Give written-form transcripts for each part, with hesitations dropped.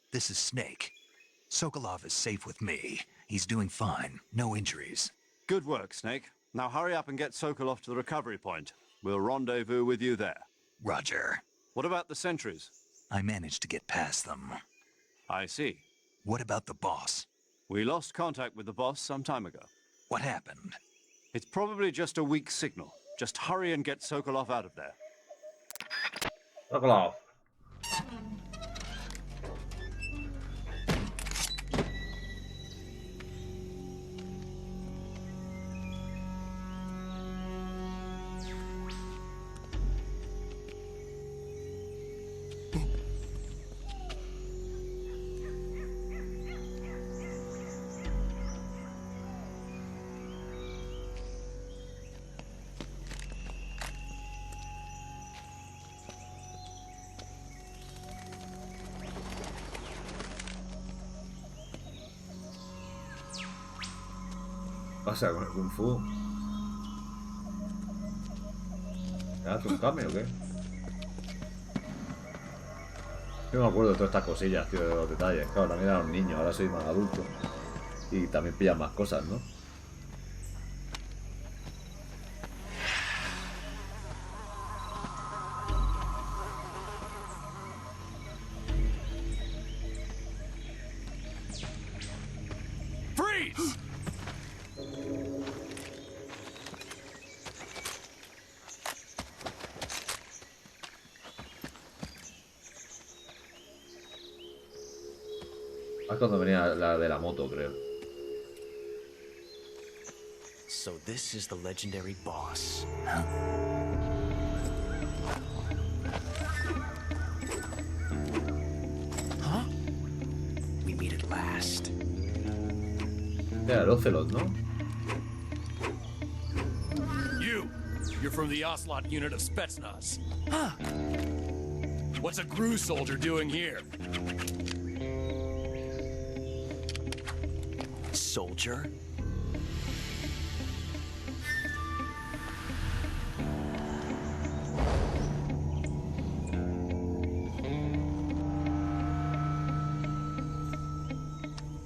This is Snake. Sokolov is safe with me. He's doing fine. No injuries. Good work, Snake. Now hurry up and get Sokolov to the recovery point. We'll rendezvous with you there. Roger. What about the sentries? I managed to get past them. I see. What about the boss? We lost contact with the boss some time ago. What happened? It's probably just a weak signal. Just hurry and get Sokolov out of there. Sokolov. ¿Qué pasa con el Kung Fu? ¿Te hace un cambio o qué? Yo me acuerdo de todas estas cosillas, tío, de los detalles. Claro, también era un niño, ahora soy más adulto. Y también pillan más cosas, ¿no? Es cuando venía la de la moto, creo. So this is the legendary boss. Huh? We meet at last. Era el Ocelot, ¿no? You're from the Ocelot unit of Spetsnaz. Huh. What's a GRU soldier doing here? Soldier?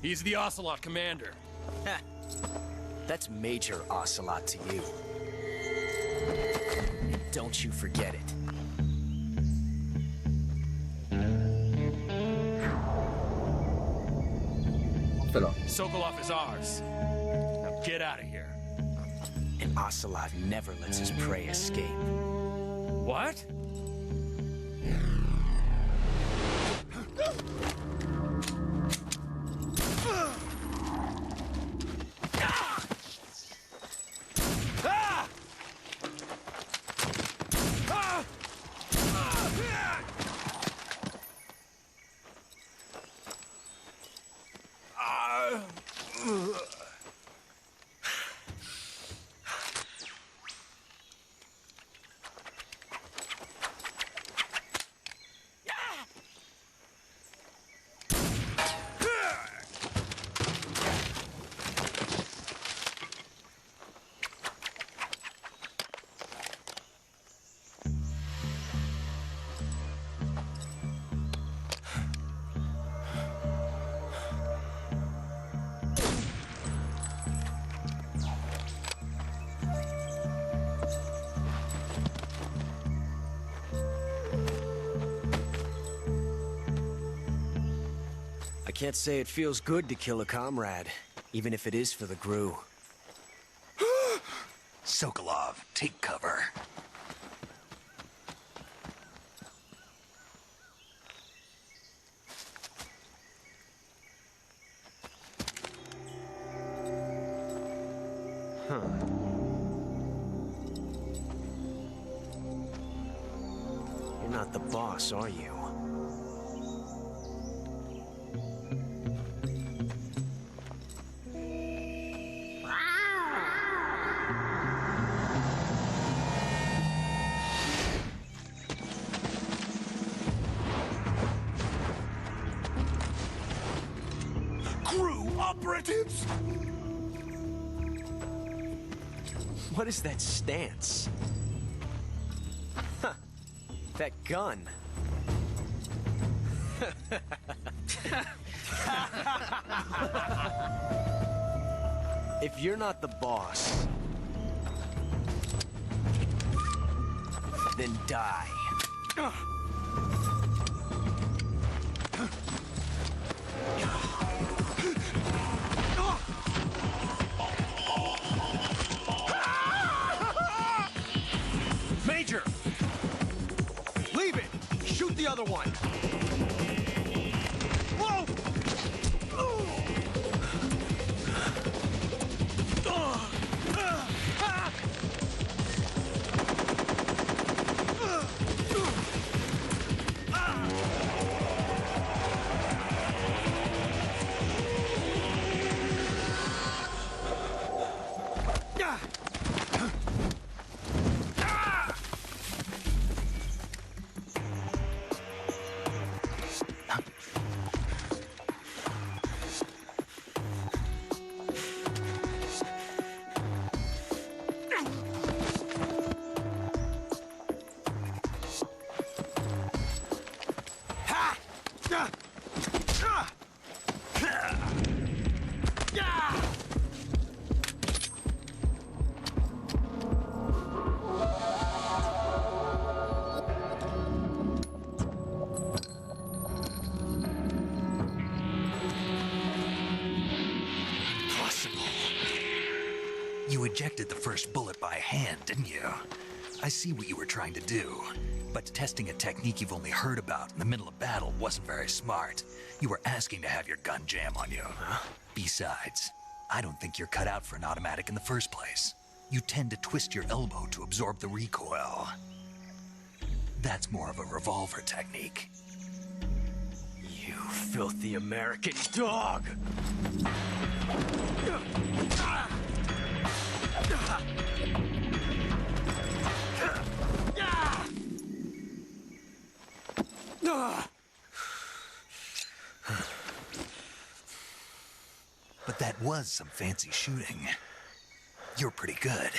He's the Ocelot commander. Ha! That's Major Ocelot to you. Don't you forget it. Sokolov is ours. Now get out of here. And Ocelot never lets his prey escape. What? I can't say it feels good to kill a comrade, even if it is for the GRU. Sokolov, take cover. Huh. You're not the boss, are you? Operatives? What is that stance? Huh. That gun. If you're not the boss, then die. Major! Leave it! Shoot the other one! Whoa! You ejected the first bullet by hand, didn't you? I see what you were trying to do, but testing a technique you've only heard about in the middle of battle wasn't very smart. You were asking to have your gun jam on you. Besides, I don't think you're cut out for an automatic in the first place. You tend to twist your elbow to absorb the recoil. That's more of a revolver technique. You filthy American dog! But that was some fancy shooting. You're pretty good.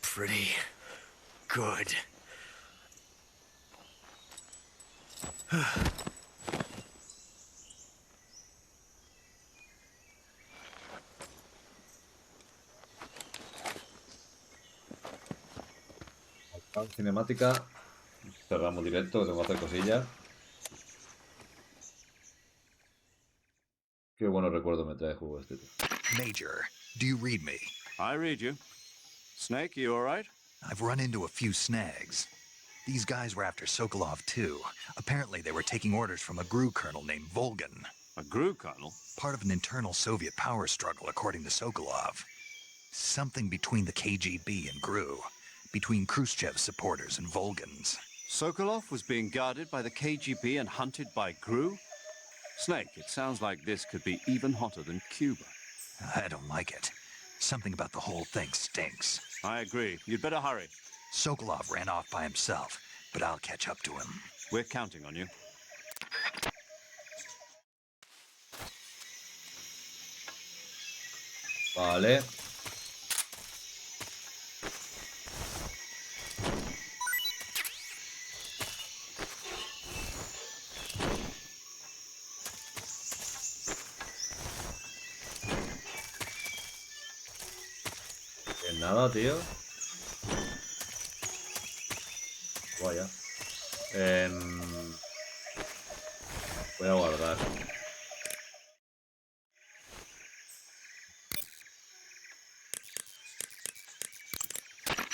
Pretty good. Cinemática. Cerramos directo, que tengo que hacer cosillas. Qué buenos recuerdos me trae el juego este. Major, do you read me? I read you. Snake, you all right? I've run into a few snags. These guys were after Sokolov too. Apparently they were taking orders from a GRU colonel named Volgan. A GRU colonel? Part of an internal Soviet power struggle, according to Sokolov. Something between the KGB and GRU. Between Khrushchev's supporters and Volgan's. Sokolov was being guarded by the KGB and hunted by GRU? Snake, it sounds like this could be even hotter than Cuba. I don't like it. Something about the whole thing stinks. I agree. You'd better hurry. Sokolov ran off by himself, but I'll catch up to him. We're counting on you. Vale. Nada, tío. Vaya. Voy a guardar.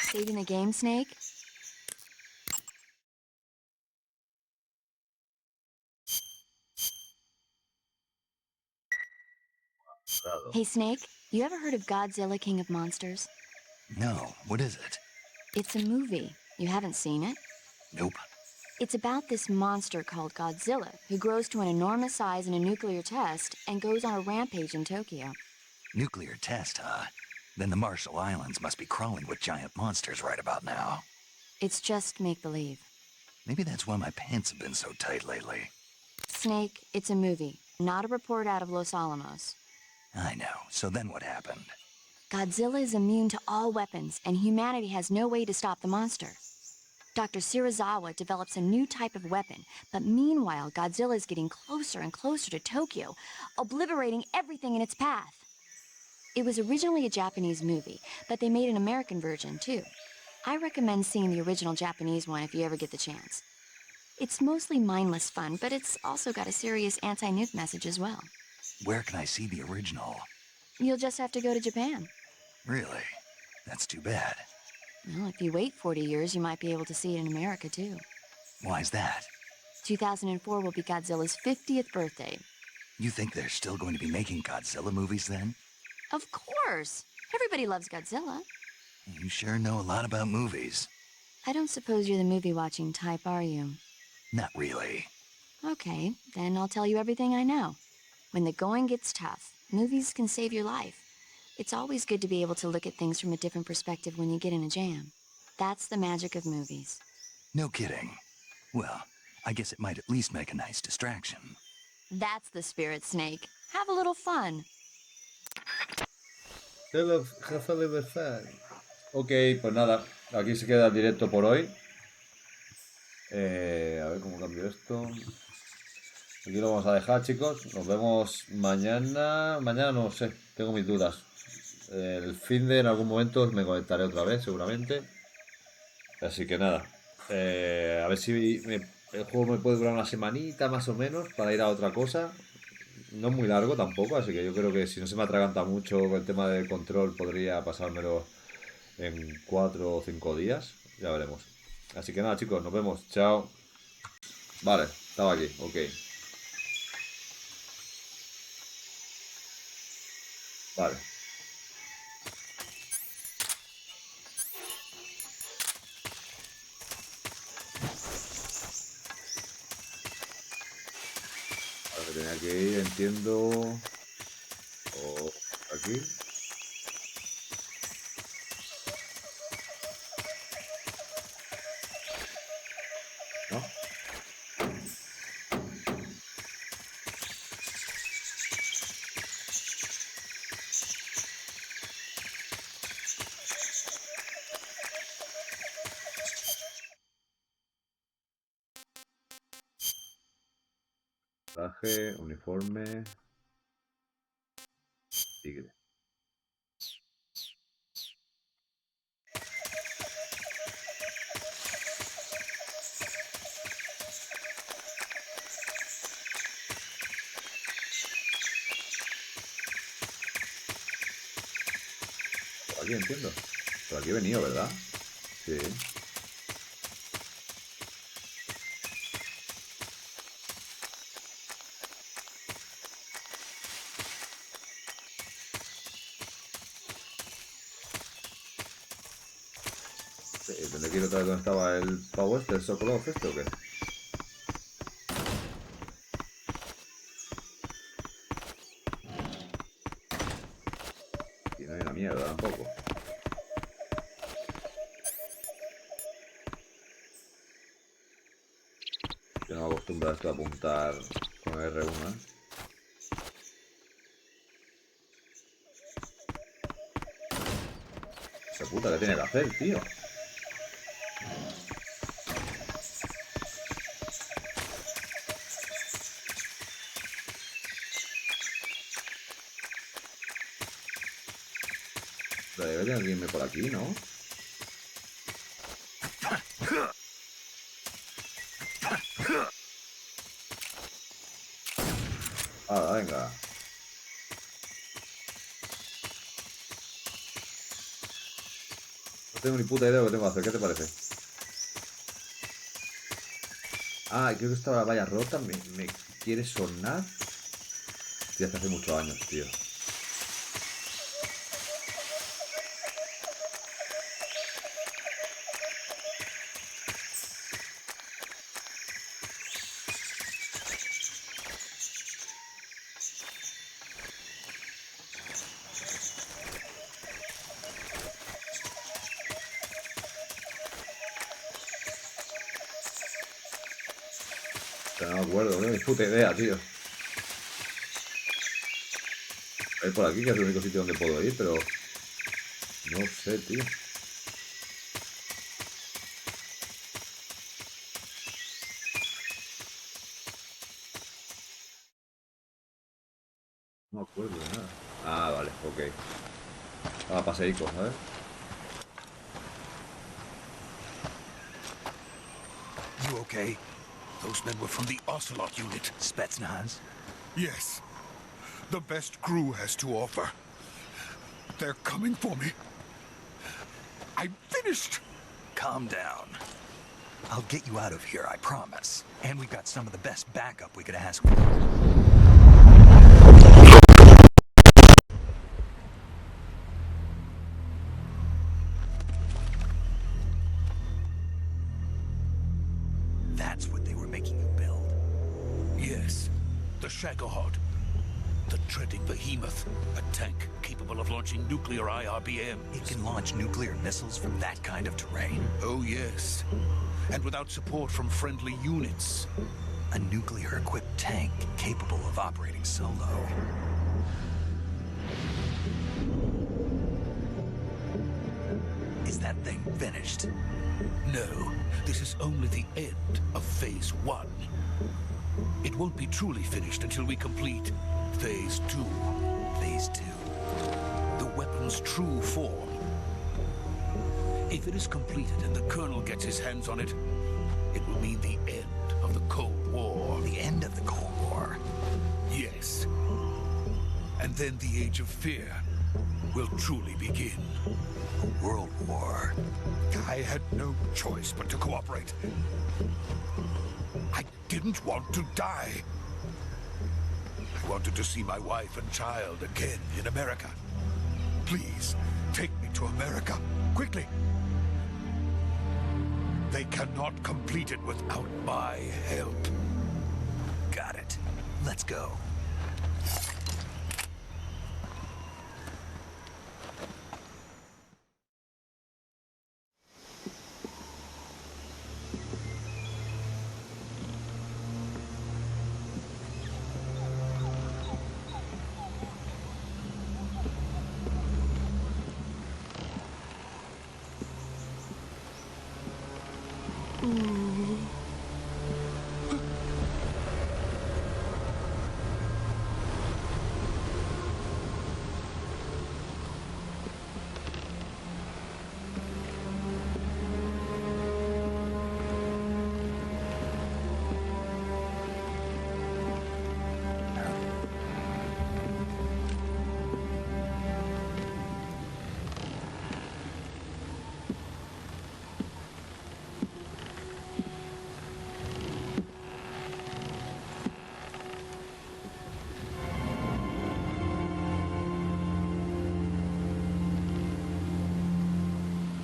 Saving the game, Snake? Hey, Snake, you ever heard of Godzilla, King of Monsters? No, what is it? It's a movie. You haven't seen it? Nope. It's about this monster called Godzilla, who grows to an enormous size in a nuclear test and goes on a rampage in Tokyo. Nuclear test, huh? Then the Marshall Islands must be crawling with giant monsters right about now. It's just make-believe. Maybe that's why my pants have been so tight lately. Snake, it's a movie, not a report out of Los Alamos. I know. So then what happened? Godzilla is immune to all weapons, and humanity has no way to stop the monster. Dr. Shirazawa develops a new type of weapon, but meanwhile, Godzilla is getting closer and closer to Tokyo, obliterating everything in its path. It was originally a Japanese movie, but they made an American version, too. I recommend seeing the original Japanese one if you ever get the chance. It's mostly mindless fun, but it's also got a serious anti-nuke message as well. Where can I see the original? You'll just have to go to Japan. Really? That's too bad. Well, if you wait 40 years, you might be able to see it in America, too. Why's that? 2004 will be Godzilla's 50th birthday. You think they're still going to be making Godzilla movies then? Of course! Everybody loves Godzilla. You sure know a lot about movies. I don't suppose you're the movie-watching type, are you? Not really. Okay, then I'll tell you everything I know. When the going gets tough, movies can save your life. It's always good to be able to look at things from a different perspective when you get in a jam. That's the magic of movies. No kidding. Well, I guess it might at least make a nice distraction. That's the spirit, Snake. Have a little fun. Ok, pues nada, aquí se queda el directo por hoy. A ver cómo cambio esto. Aquí lo vamos a dejar, chicos. Nos vemos mañana. Mañana no sé, tengo mis dudas. El fin de en algún momento me conectaré otra vez, seguramente. Así que nada. A ver si el juego me puede durar una semanita más o menos para ir a otra cosa. No es muy largo tampoco, así que yo creo que si no se me atraganta mucho con el tema del control, podría pasármelo en 4 o 5 días. Ya veremos. Así que nada, chicos, nos vemos. Chao. Vale, estaba aquí, ok. Vale. Ahora tenía que ir, entiendo. O aquí. ¿No? Traje, uniforme. Tigre. Por aquí entiendo. Por aquí he venido, ¿verdad? Sí. ¿Tendré que ir otra vez donde estaba el pavo este, el Sokolov este o qué? Y no hay una mierda tampoco. Yo no me acostumbro a esto a apuntar con R1, ¿eh? ¿Qué puta que tiene que hacer, tío? Pero debería irme por aquí, ¿no? Ah, venga. No tengo ni puta idea de lo que tengo que hacer. ¿Qué te parece? Ah, creo que estaba la valla rota. ¿Me quiere sonar? Sí, hace muchos años, tío. No me acuerdo, no tengo ni puta idea, tío. A ir por aquí, que es el único sitio donde puedo ir, pero... No sé, tío. Vuelve, nada. Ah, vale, ok. Ah, paseico, ¿sabes? You okay? Those men were from the Ocelot unit. Spetsnaz? Yes. The best crew has to offer. They're coming for me. I'm finished. Calm down. I'll get you out of here, I promise. And we've got some of the best backup we could ask for. That's what they were making you build. Yes, the Shagohod. The treading behemoth. A tank capable of launching nuclear IRBM. It can launch nuclear missiles from that kind of terrain. Oh, yes. And without support from friendly units. A nuclear-equipped tank capable of operating solo. Is that thing finished? No, this is only the end of Phase 1. It won't be truly finished until we complete Phase 2. Phase 2. The weapon's true form. If it is completed and the Colonel gets his hands on it, it will mean the end of the Cold War. The end of the Cold War? Yes. And then the Age of Fear will truly begin. A world war. I had no choice but to cooperate. I didn't want to die. I wanted to see my wife and child again in America. Please, take me to America, quickly. They cannot complete it without my help. Got it. Let's go.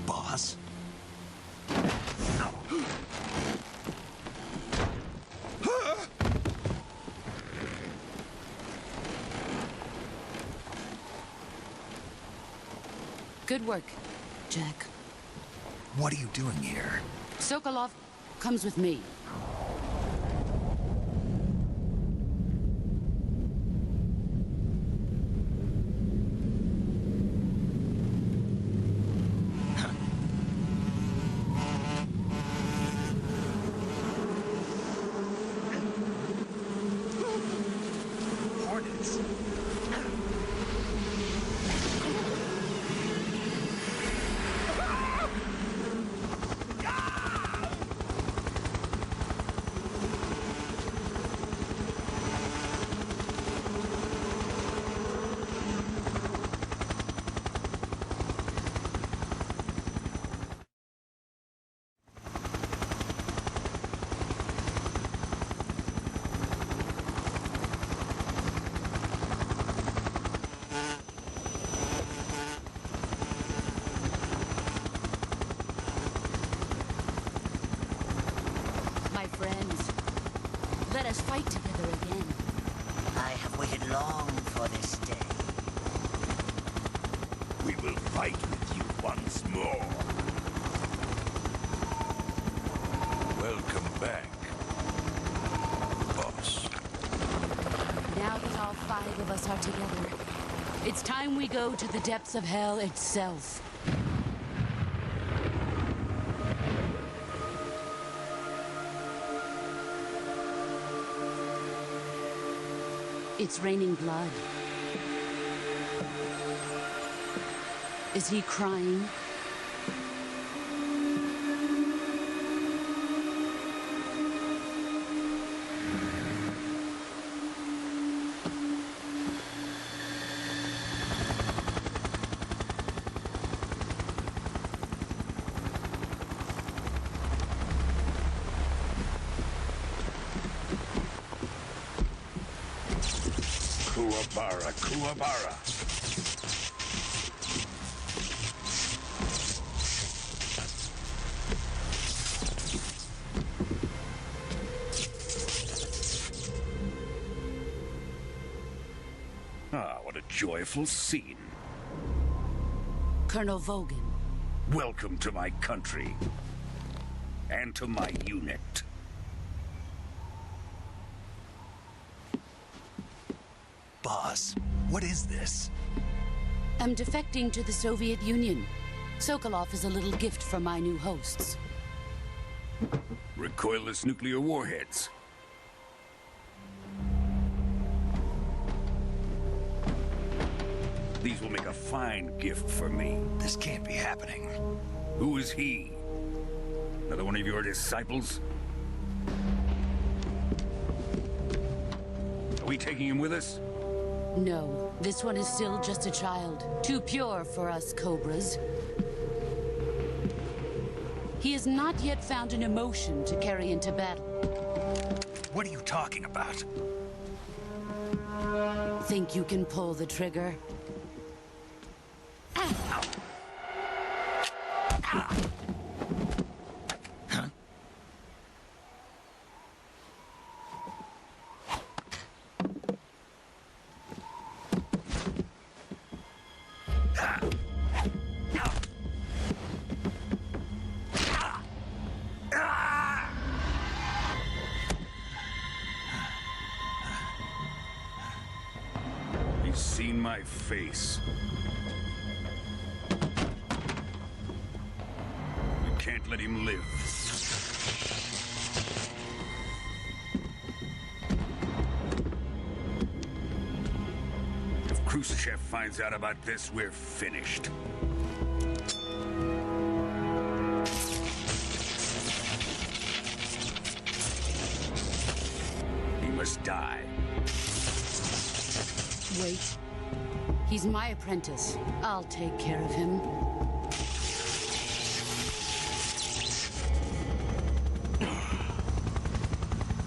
Boss? Good work, Jack. What are you doing here? Sokolov comes with me. Hornets. My friends, let us fight together again. I have waited long for this day. We will fight with you once more. Welcome back, boss. Now that all 5 of us are together, it's time we go to the depths of hell itself. It's raining blood. Is he crying? Kuwabara, Kuwabara. Ah, what a joyful scene. Colonel Vogan. Welcome to my country. And to my unit. Boss, what is this? I'm defecting to the Soviet Union. Sokolov is a little gift from my new hosts. Recoilless nuclear warheads. These will make a fine gift for me. This can't be happening. Who is he? Another one of your disciples? Are we taking him with us? No, this one is still just a child. Too pure for us Cobras. He has not yet found an emotion to carry into battle. What are you talking about? Think you can pull the trigger? He's seen my face. We can't let him live. If Khrushchev finds out about this, we're finished. He must die. Wait. He's my apprentice. I'll take care of him.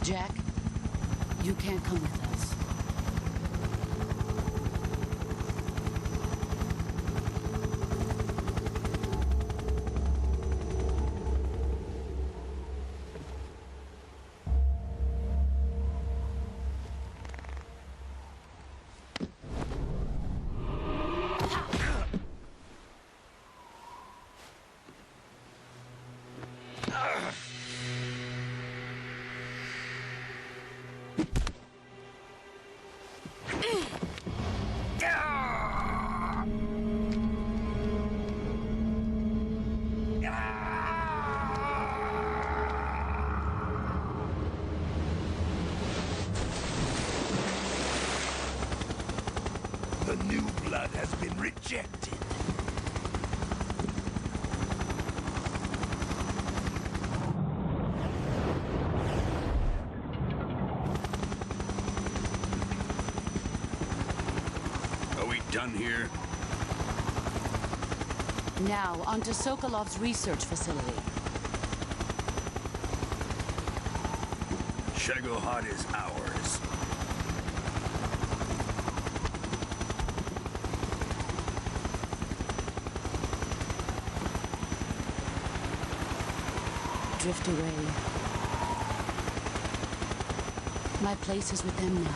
Jack, you can't come with us. The new blood has been rejected. Are we done here? Now, onto Sokolov's research facility. Shagohod is ours. Drift away. My place is with them now.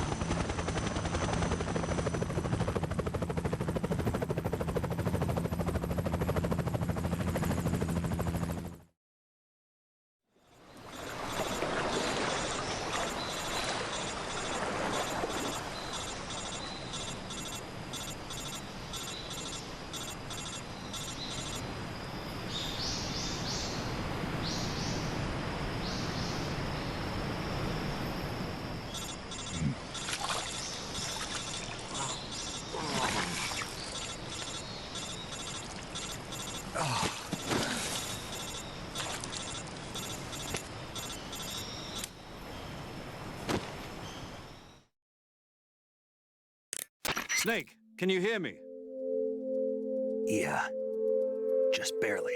Snake, can you hear me? Yeah. Just barely.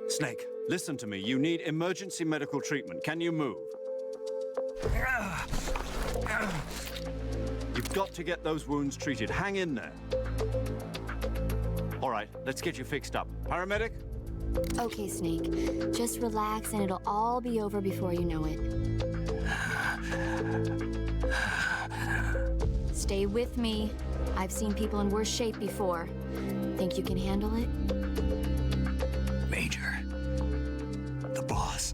Snake, listen to me. You need emergency medical treatment. Can you move? You've got to get those wounds treated. Hang in there. All right, let's get you fixed up. Paramedic? Okay, Snake. Just relax and it'll all be over before you know it. Stay with me. I've seen people in worse shape before. Think you can handle it? Major. The boss.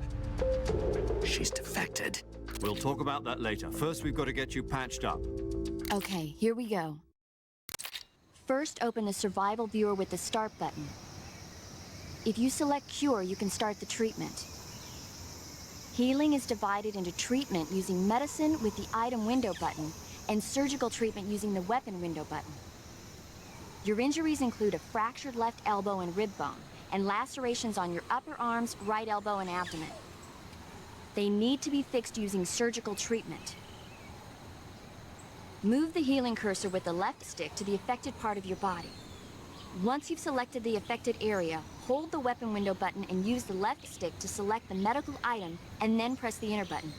She's defected. We'll talk about that later. First, we've got to get you patched up. Okay, here we go. First, open the survival viewer with the start button. If you select cure, you can start the treatment. Healing is divided into treatment using medicine with the item window button and surgical treatment using the weapon window button. Your injuries include a fractured left elbow and rib bone and lacerations on your upper arms, right elbow, and abdomen. They need to be fixed using surgical treatment. Move the healing cursor with the left stick to the affected part of your body. Once you've selected the affected area, hold the weapon window button and use the left stick to select the medical item and then press the enter button.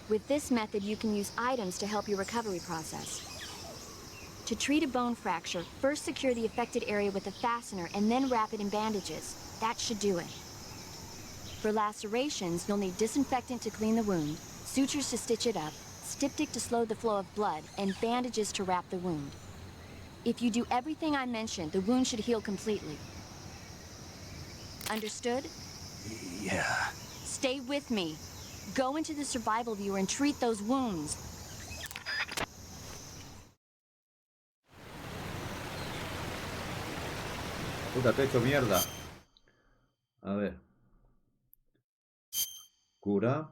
With this method, you can use items to help your recovery process. To treat a bone fracture, first secure the affected area with a fastener and then wrap it in bandages. That should do it. For lacerations, you'll need disinfectant to clean the wound, sutures to stitch it up, styptic to slow the flow of blood, and bandages to wrap the wound. If you do everything I mentioned, the wound should heal completely. Understood? Yeah. Stay with me. Go into the survival viewer and treat those wounds. Puta, te he hecho mierda. A ver. Cura.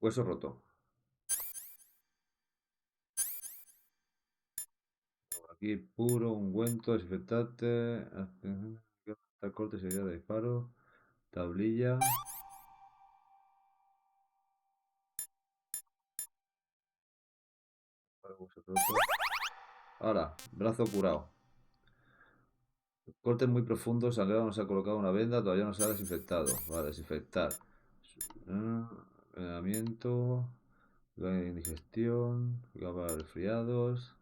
Hueso roto. Aquí puro, ungüento, desinfectante. Corte, seguridad de disparo. Tablilla. Hueso roto. Ahora, brazo curado. Corte muy profundo, sangrado, no se ha colocado una venda, todavía no se ha desinfectado. Vale, desinfectar. Envenenamiento. Indigestión. Para resfriados.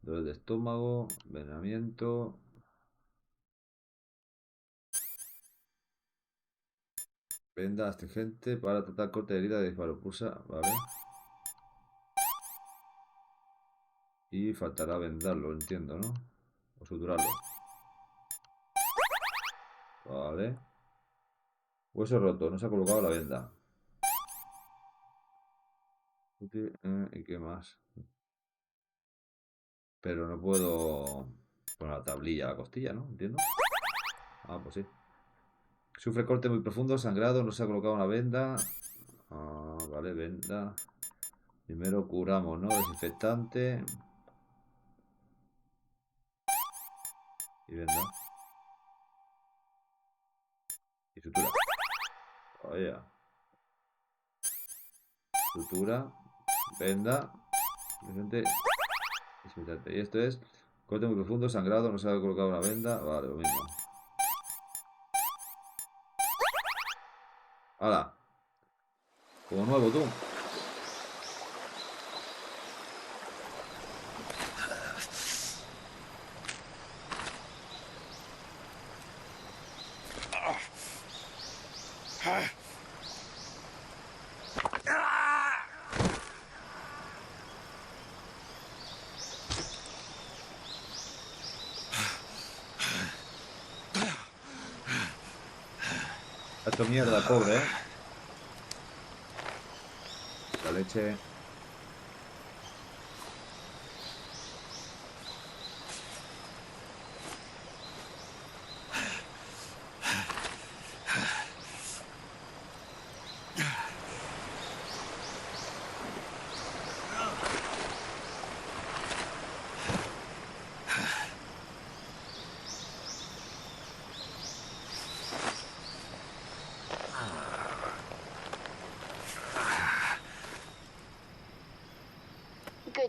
Dolor de estómago. Envenenamiento. Venda astringente para tratar corte de herida de disparo. Pulsa, vale. Y faltará vendarlo, entiendo, ¿no? O suturarlo. Vale. Hueso roto, no se ha colocado la venda. ¿Y qué más? Pero no puedo poner la tablilla a la costilla, ¿no? Entiendo. Ah, pues sí. Sufre corte muy profundo, sangrado, no se ha colocado una venda. Ah, vale, venda. Primero curamos, ¿no? Desinfectante. Y venda. Y sutura. Vaya. Sutura. Venda. Desinfectante. Y esto es corte muy profundo, sangrado, no se ha colocado una venda. Vale, lo mismo. ¡Hala! Como nuevo, tú. Ha hecho mierda, pobre, ¿eh? La leche.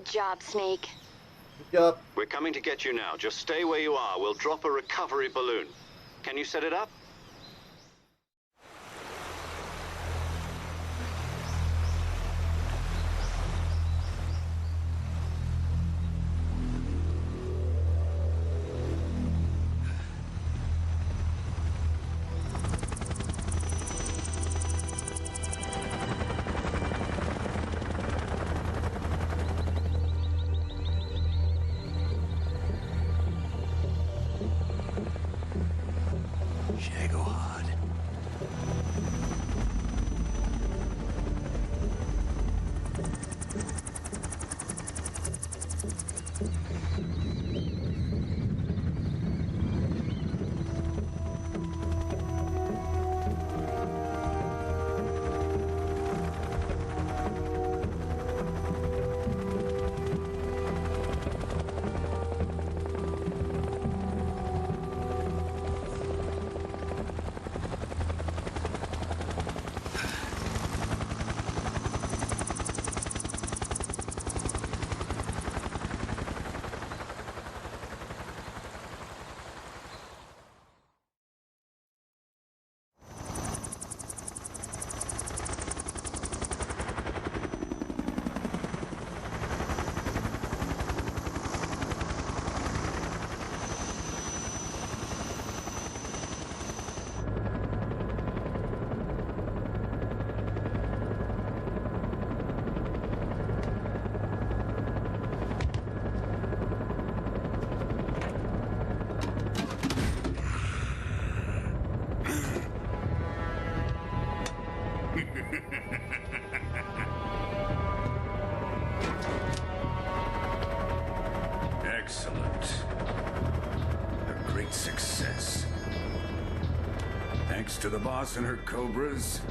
job, Snake. Yup. We're coming to get you now. Just stay where you are. We'll drop a recovery balloon. Can you set it up? Excellent. A great success. Thanks to the boss and her cobras,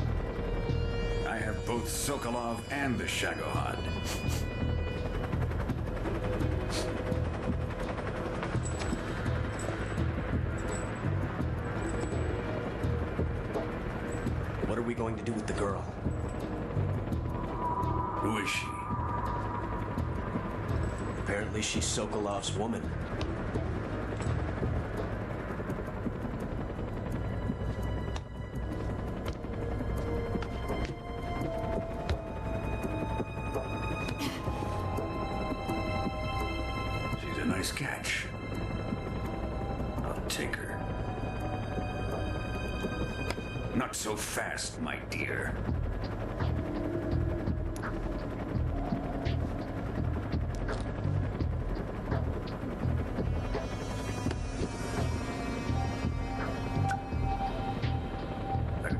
I have both Sokolov and the Shagohod. What are we going to do with the girl? Who is she? Apparently she's Sokolov's woman. She's a nice catch. I'll take her. Not so fast, my dear.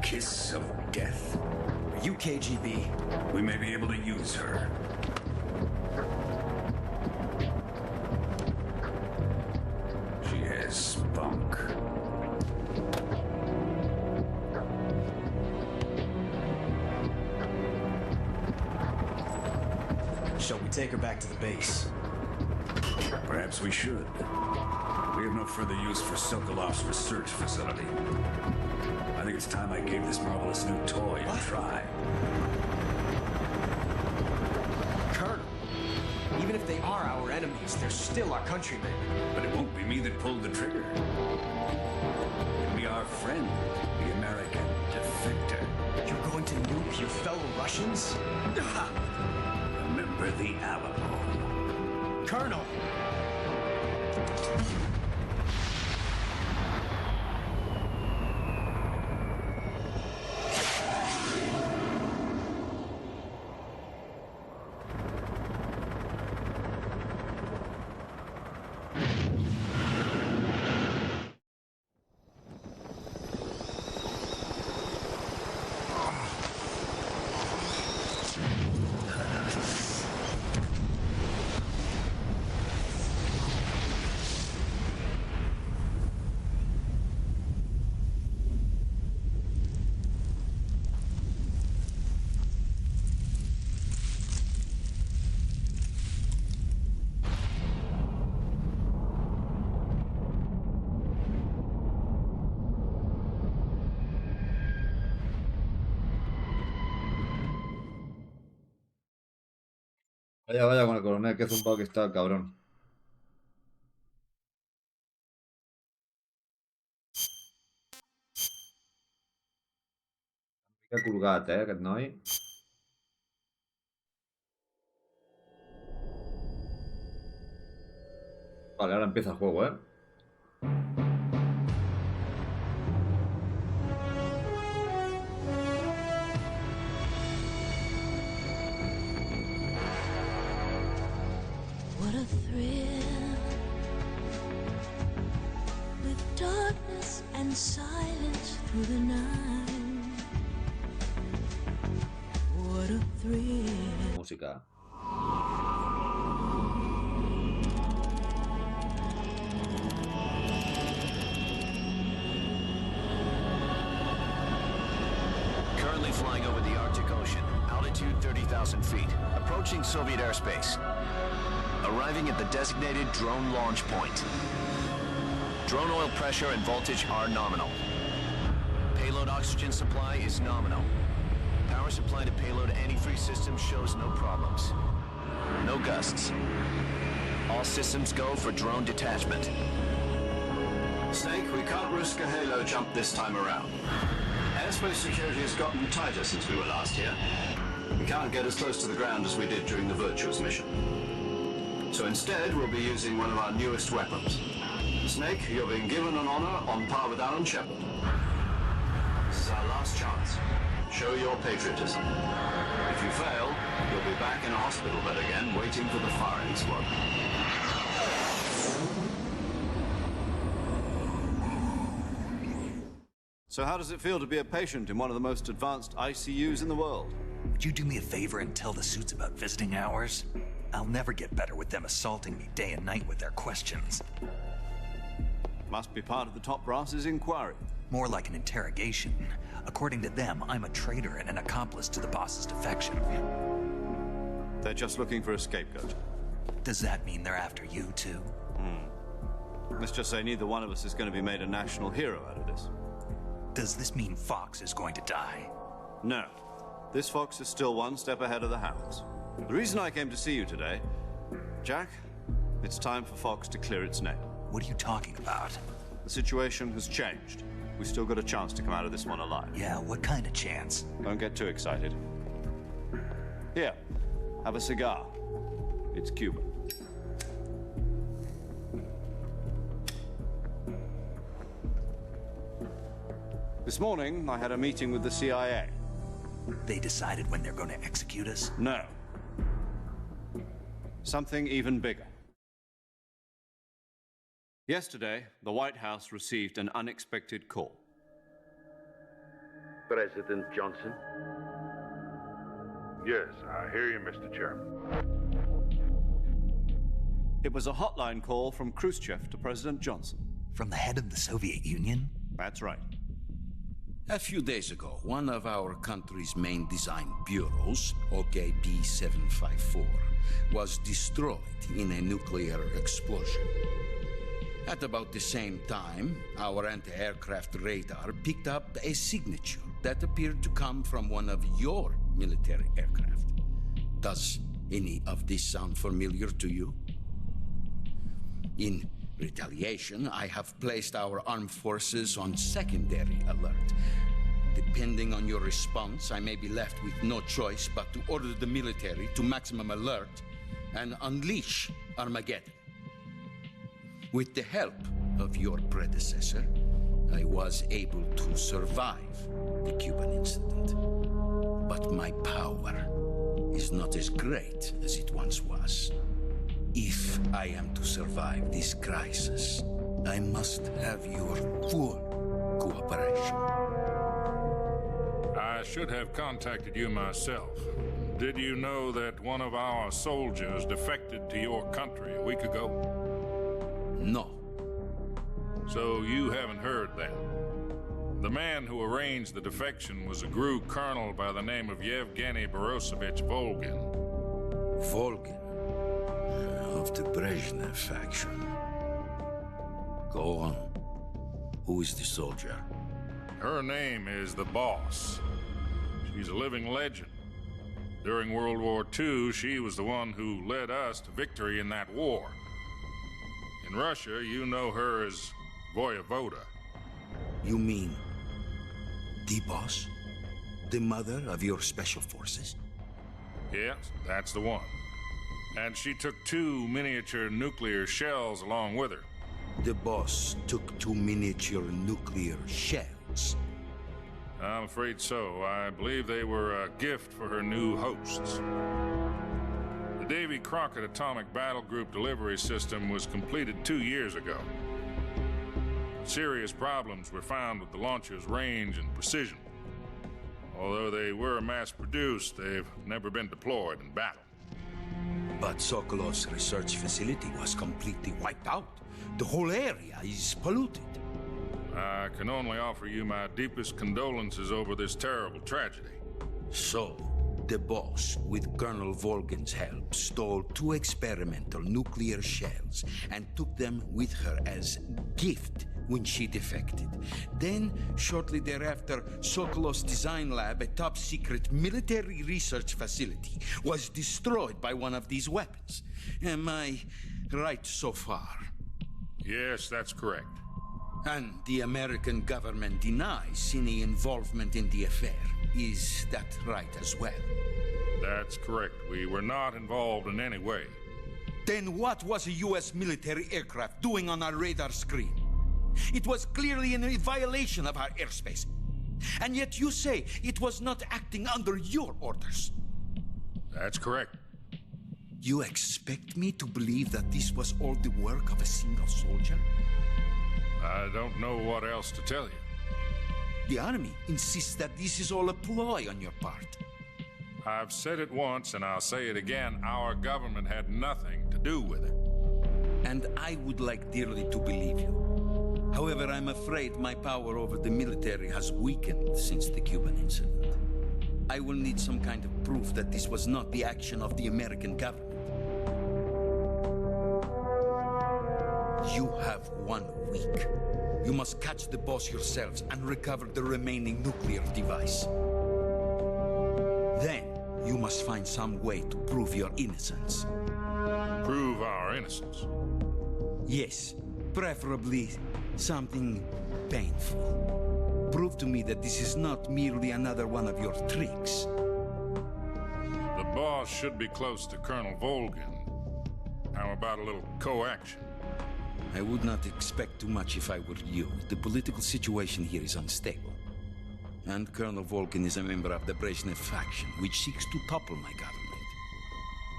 Kiss of death. Are you KGB? We may be able to use her. She has spunk. Shall we take her back to the base? Perhaps we should. We have no further use for Sokolov's research facility. I think it's time I gave this marvelous new toy a try. Colonel, even if they are our enemies, they're still our countrymen. But it won't be me that pulled the trigger. It'll be our friend, the American defector. You're going to nuke your fellow Russians? Remember the Alamo. Colonel! Vaya, vaya con el coronel, que zumbado que está el cabrón. Que colgat, aquest noi. Vale, ahora empieza el juego, What a thrill, with darkness and silence through the night. What a thrill. Música. Currently flying over the Arctic Ocean, altitude 30,000 feet, approaching Soviet airspace. Arriving at the designated drone launch point. Drone oil pressure and voltage are nominal. Payload oxygen supply is nominal. Power supply to payload antifreeze system shows no problems. No gusts. All systems go for drone detachment. Snake, we can't risk a halo jump this time around. Airspace security has gotten tighter since we were last here. We can't get as close to the ground as we did during the Virtuous mission. So instead, we'll be using one of our newest weapons. Snake, you're being given an honor on par with Alan Shepard. This is our last chance. Show your patriotism. If you fail, you'll be back in a hospital bed again, waiting for the firing squad. So how does it feel to be a patient in one of the most advanced ICUs in the world? Would you do me a favor and tell the suits about visiting hours? I'll never get better with them assaulting me day and night with their questions. Must be part of the top brass's inquiry. More like an interrogation. According to them, I'm a traitor and an accomplice to the boss's defection. They're just looking for a scapegoat. Does that mean they're after you, too? Let's just say neither one of us is going to be made a national hero out of this. Does this mean Fox is going to die? No. This Fox is still one step ahead of the hounds. The reason I came to see you today, Jack, it's time for Fox to clear its name. What are you talking about? The situation has changed. We've still got a chance to come out of this one alive. Yeah, what kind of chance? Don't get too excited. Here, have a cigar. It's Cuban. This morning, I had a meeting with the CIA. They decided when they're going to execute us? No. Something even bigger. Yesterday, the White House received an unexpected call. President Johnson? Yes, I hear you, Mr. Chairman. It was a hotline call from Khrushchev to President Johnson. From the head of the Soviet Union? That's right. A few days ago, one of our country's main design bureaus, OKB 754, was destroyed in a nuclear explosion. At about the same time, our anti-aircraft radar picked up a signature that appeared to come from one of your military aircraft. Does any of this sound familiar to you? In retaliation, I have placed our armed forces on secondary alert. Depending on your response, I may be left with no choice but to order the military to maximum alert and unleash Armageddon. With the help of your predecessor, I was able to survive the Cuban incident. But my power is not as great as it once was. If I am to survive this crisis, I must have your full cooperation. I should have contacted you myself. Did you know that one of our soldiers defected to your country a week ago? No. So you haven't heard then. The man who arranged the defection was a GRU colonel by the name of Yevgeny Borosovich Volgin. Volgin? Of the Brezhnev faction. Go on. Who is the soldier? Her name is the Boss. She's a living legend. During World War II, she was the one who led us to victory in that war. In Russia, you know her as Voyevoda. You mean the boss? The mother of your special forces? Yes, that's the one. And she took 2 miniature nuclear shells along with her. The boss took 2 miniature nuclear shells? I'm afraid so. I believe they were a gift for her new hosts. The Davy Crockett Atomic Battle Group delivery system was completed 2 years ago. Serious problems were found with the launcher's range and precision. Although they were mass-produced, they've never been deployed in battle. But Sokolov's research facility was completely wiped out. The whole area is polluted. I can only offer you my deepest condolences over this terrible tragedy. So, the boss, with Colonel Volgin's help, stole 2 experimental nuclear shells and took them with her as gift when she defected. Then, shortly thereafter, Sokolov's design lab, a top-secret military research facility, was destroyed by one of these weapons. Am I right so far? Yes, that's correct. And the American government denies any involvement in the affair. Is that right as well? That's correct. We were not involved in any way. Then what was a U.S. military aircraft doing on our radar screen? It was clearly in a violation of our airspace. And yet you say it was not acting under your orders. That's correct. You expect me to believe that this was all the work of a single soldier? I don't know what else to tell you. The Army insists that this is all a ploy on your part. I've said it once and I'll say it again. Our government had nothing to do with it. And I would like dearly to believe you. However, I'm afraid my power over the military has weakened since the Cuban incident. I will need some kind of proof that this was not the action of the American government. You have 1 week. You must catch the boss yourselves and recover the remaining nuclear device. Then, you must find some way to prove your innocence. Prove our innocence? Yes, preferably something painful. Prove to me that this is not merely another one of your tricks. The boss should be close to Colonel Volgin. How about a little coaction? I would not expect too much if I were you. The political situation here is unstable. And Colonel Volgin is a member of the Brezhnev faction, which seeks to topple my government.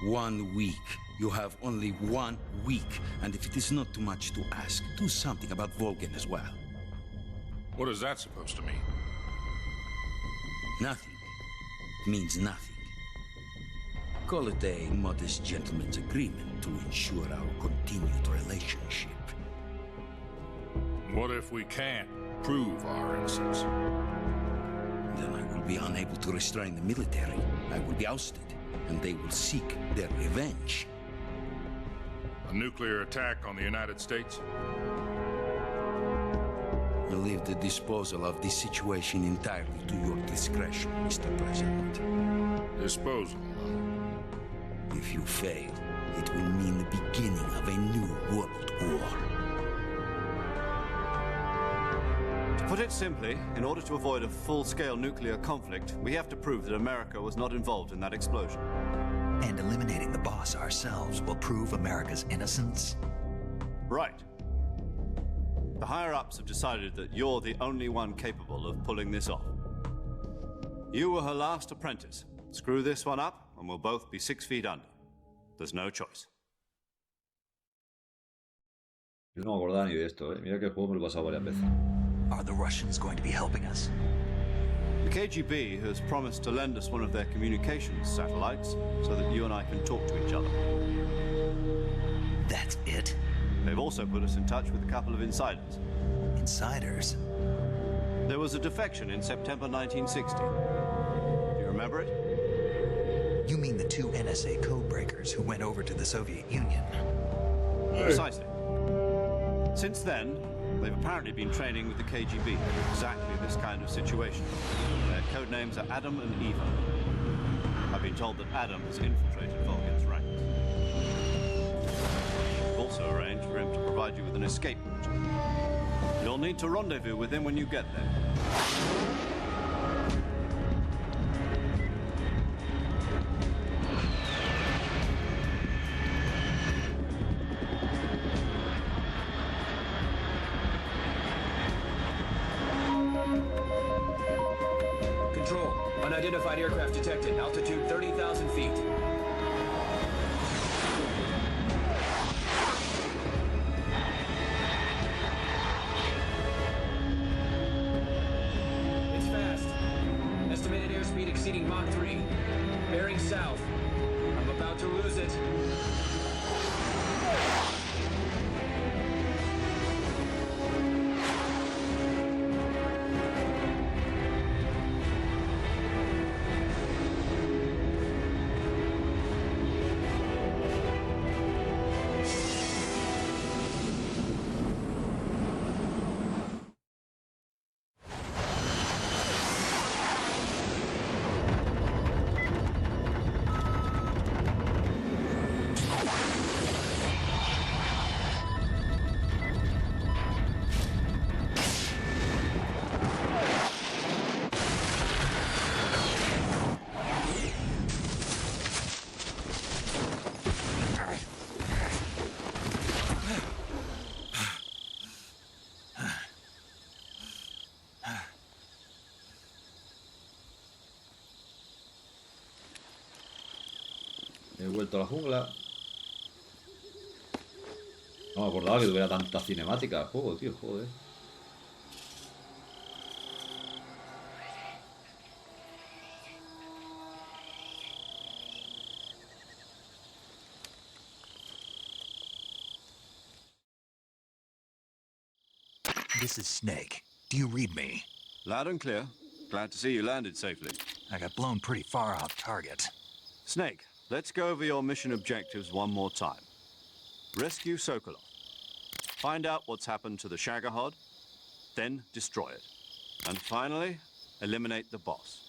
1 week. You have only 1 week. And if it is not too much to ask, do something about Volgin as well. What is that supposed to mean? Nothing. It means nothing. Call it a modest gentleman's agreement to ensure our continued relationship. What if we can't prove our innocence? Then I will be unable to restrain the military. I will be ousted, and they will seek their revenge. A nuclear attack on the United States? I leave the disposal of this situation entirely to your discretion, Mr. President. Disposal? If you fail, it will mean the beginning of a new world war. To put it simply, in order to avoid a full-scale nuclear conflict, we have to prove that America was not involved in that explosion. And eliminating the boss ourselves will prove America's innocence? Right. The higher-ups have decided that you're the only one capable of pulling this off. You were her last apprentice. Screw this one up, and we'll both be 6 feet under. There's no choice. Yo no me acordaba ni de esto, ¿eh? Mira que el juego me lo he pasado varias veces. Are the Russians going to be helping us? The KGB has promised to lend us one of their communications satellites so that you and I can talk to each other. That's it? They've also put us in touch with a couple of insiders. Insiders? There was a defection in September 1960. Do you remember it? You mean the 2 NSA codebreakers who went over to the Soviet Union? Precisely. Since then, they've apparently been training with the KGB for exactly this kind of situation. Their codenames are Adam and Eva. I've been told that Adam has infiltrated Vulcan's ranks. I've also arranged for him to provide you with an escape route. You'll need to rendezvous with him when you get there. Control, unidentified aircraft detected, altitude 30,000 feet. It's fast. Estimated airspeed exceeding Mach 3. Bearing south. I'm about to lose it. He vuelto a la jungla. No me acordaba que tuviera tanta cinemática el juego, tío, joder. This is Snake. Do you read me? Loud and clear. Glad to see you landed safely. I got blown pretty far off target. Snake, let's go over your mission objectives one more time. Rescue Sokolov. Find out what's happened to the Shagohod, then destroy it. And finally, eliminate the boss.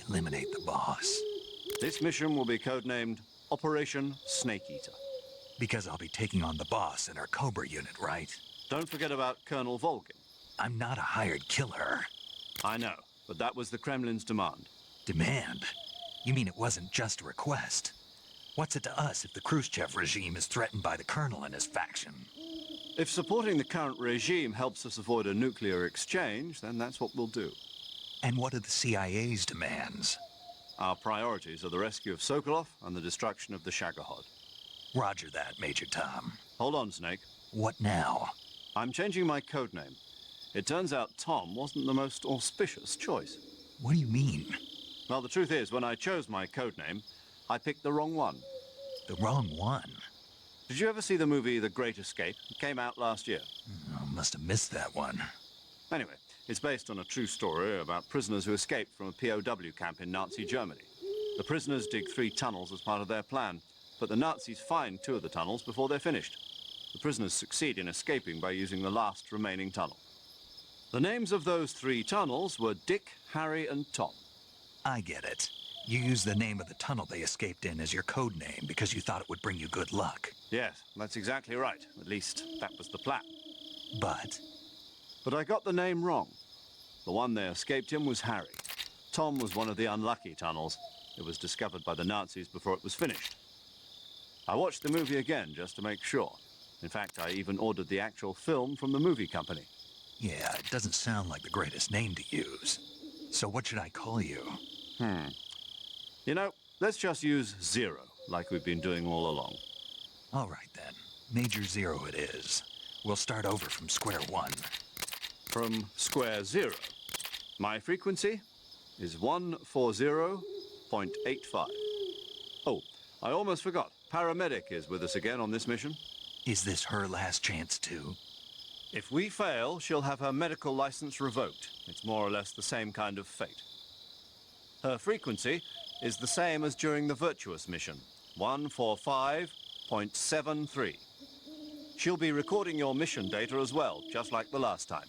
Eliminate the boss. This mission will be codenamed Operation Snake Eater. Because I'll be taking on the boss in our Cobra unit, right? Don't forget about Colonel Volgin. I'm not a hired killer. I know, but that was the Kremlin's demand. Demand? You mean it wasn't just a request? What's it to us if the Khrushchev regime is threatened by the Colonel and his faction? If supporting the current regime helps us avoid a nuclear exchange, then that's what we'll do. And what are the CIA's demands? Our priorities are the rescue of Sokolov and the destruction of the Shagohod. Roger that, Major Tom. Hold on, Snake. What now? I'm changing my codename. It turns out Tom wasn't the most auspicious choice. What do you mean? Well, the truth is, when I chose my codename, I picked the wrong one. The wrong one? Did you ever see the movie The Great Escape? It came out last year. Oh, must have missed that one. Anyway, it's based on a true story about prisoners who escaped from a POW camp in Nazi Germany. The prisoners dig 3 tunnels as part of their plan, but the Nazis find 2 of the tunnels before they're finished. The prisoners succeed in escaping by using the last remaining tunnel. The names of those 3 tunnels were Dick, Harry, and Tom. I get it. You used the name of the tunnel they escaped in as your code name because you thought it would bring you good luck. Yes, that's exactly right. At least, that was the plan. But I got the name wrong. The one they escaped in was Harry. Tom was one of the unlucky tunnels. It was discovered by the Nazis before it was finished. I watched the movie again just to make sure. In fact, I even ordered the actual film from the movie company. yeah, it doesn't sound like the greatest name to use. So what should I call you? You know, let's just use Zero, like we've been doing all along. All right, then. Major Zero it is. We'll start over from square one. From square 0. My frequency is 140.85. Oh, I almost forgot. Paramedic is with us again on this mission. Is this her last chance, too? If we fail, she'll have her medical license revoked. It's more or less the same kind of fate. Her frequency is the same as during the Virtuous mission, 145.73. She'll be recording your mission data as well, just like the last time.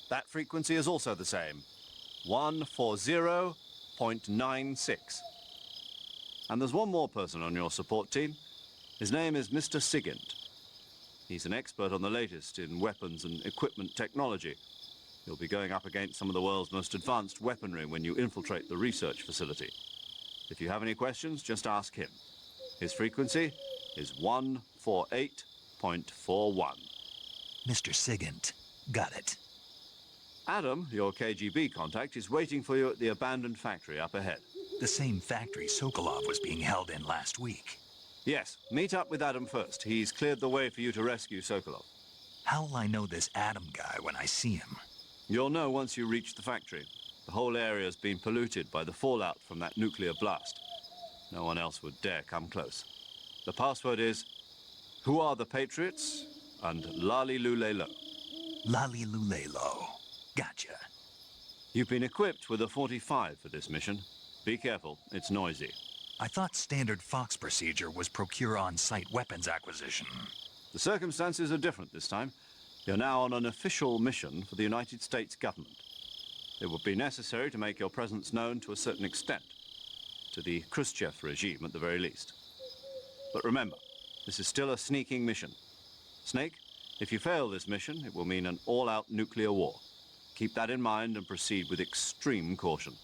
That frequency is also the same, 140.96. And there's one more person on your support team. His name is Mr. Sigint. He's an expert on the latest in weapons and equipment technology. You'll be going up against some of the world's most advanced weaponry when you infiltrate the research facility. If you have any questions, just ask him. His frequency is 148.41. Mr. Sigint. Got it. Adam, your KGB contact, is waiting for you at the abandoned factory up ahead. The same factory Sokolov was being held in last week. Yes, meet up with Adam first. He's cleared the way for you to rescue Sokolov. How'll I know this Adam guy when I see him? You'll know once you reach the factory. The whole area's been polluted by the fallout from that nuclear blast. No one else would dare come close. The password is, "Who are the Patriots?" and "Lali Lule Lo." Lali Lule Lo. Gotcha. You've been equipped with a 45 for this mission. Be careful, it's noisy. I thought standard Fox procedure was procure on-site weapons acquisition. The circumstances are different this time. You're now on an official mission for the United States government. It would be necessary to make your presence known to a certain extent, to the Khrushchev regime at the very least. But remember, this is still a sneaking mission. Snake, if you fail this mission, it will mean an all-out nuclear war. Keep that in mind and proceed with extreme caution.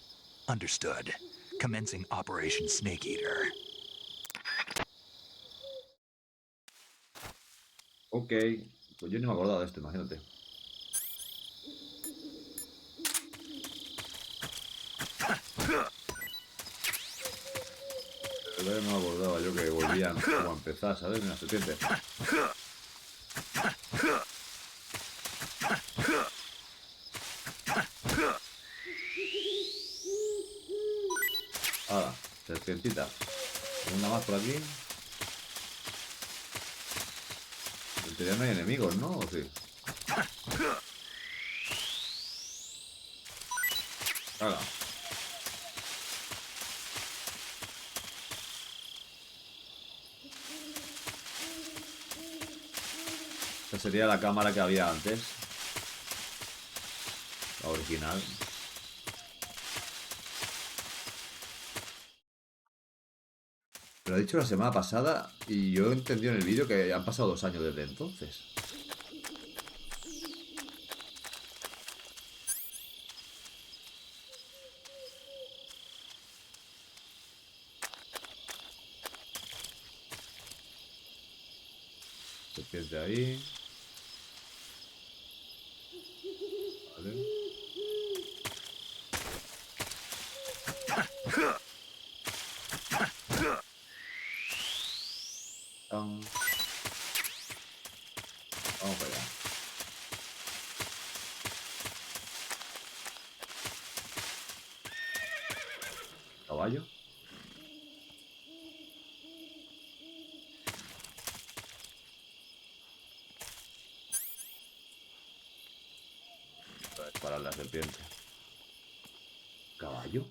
Understood. Commencing Operation Snake Eater. Ok, pues yo no me acordaba de esto, imagínate. No me acordaba yo que volvían como a empezar, ¿sabes? Una serpiente. Ahora, serpientita. Una más por aquí. En teoría no hay enemigos, ¿no? ¿O sí? Ahora. Esta sería la cámara que había antes. La original. Me lo he dicho la semana pasada y yo entendí en el vídeo que han pasado 2 años desde entonces. Serpiente ahí. Vale. Vamos para allá. Caballo. Para disparar la serpiente. Caballo.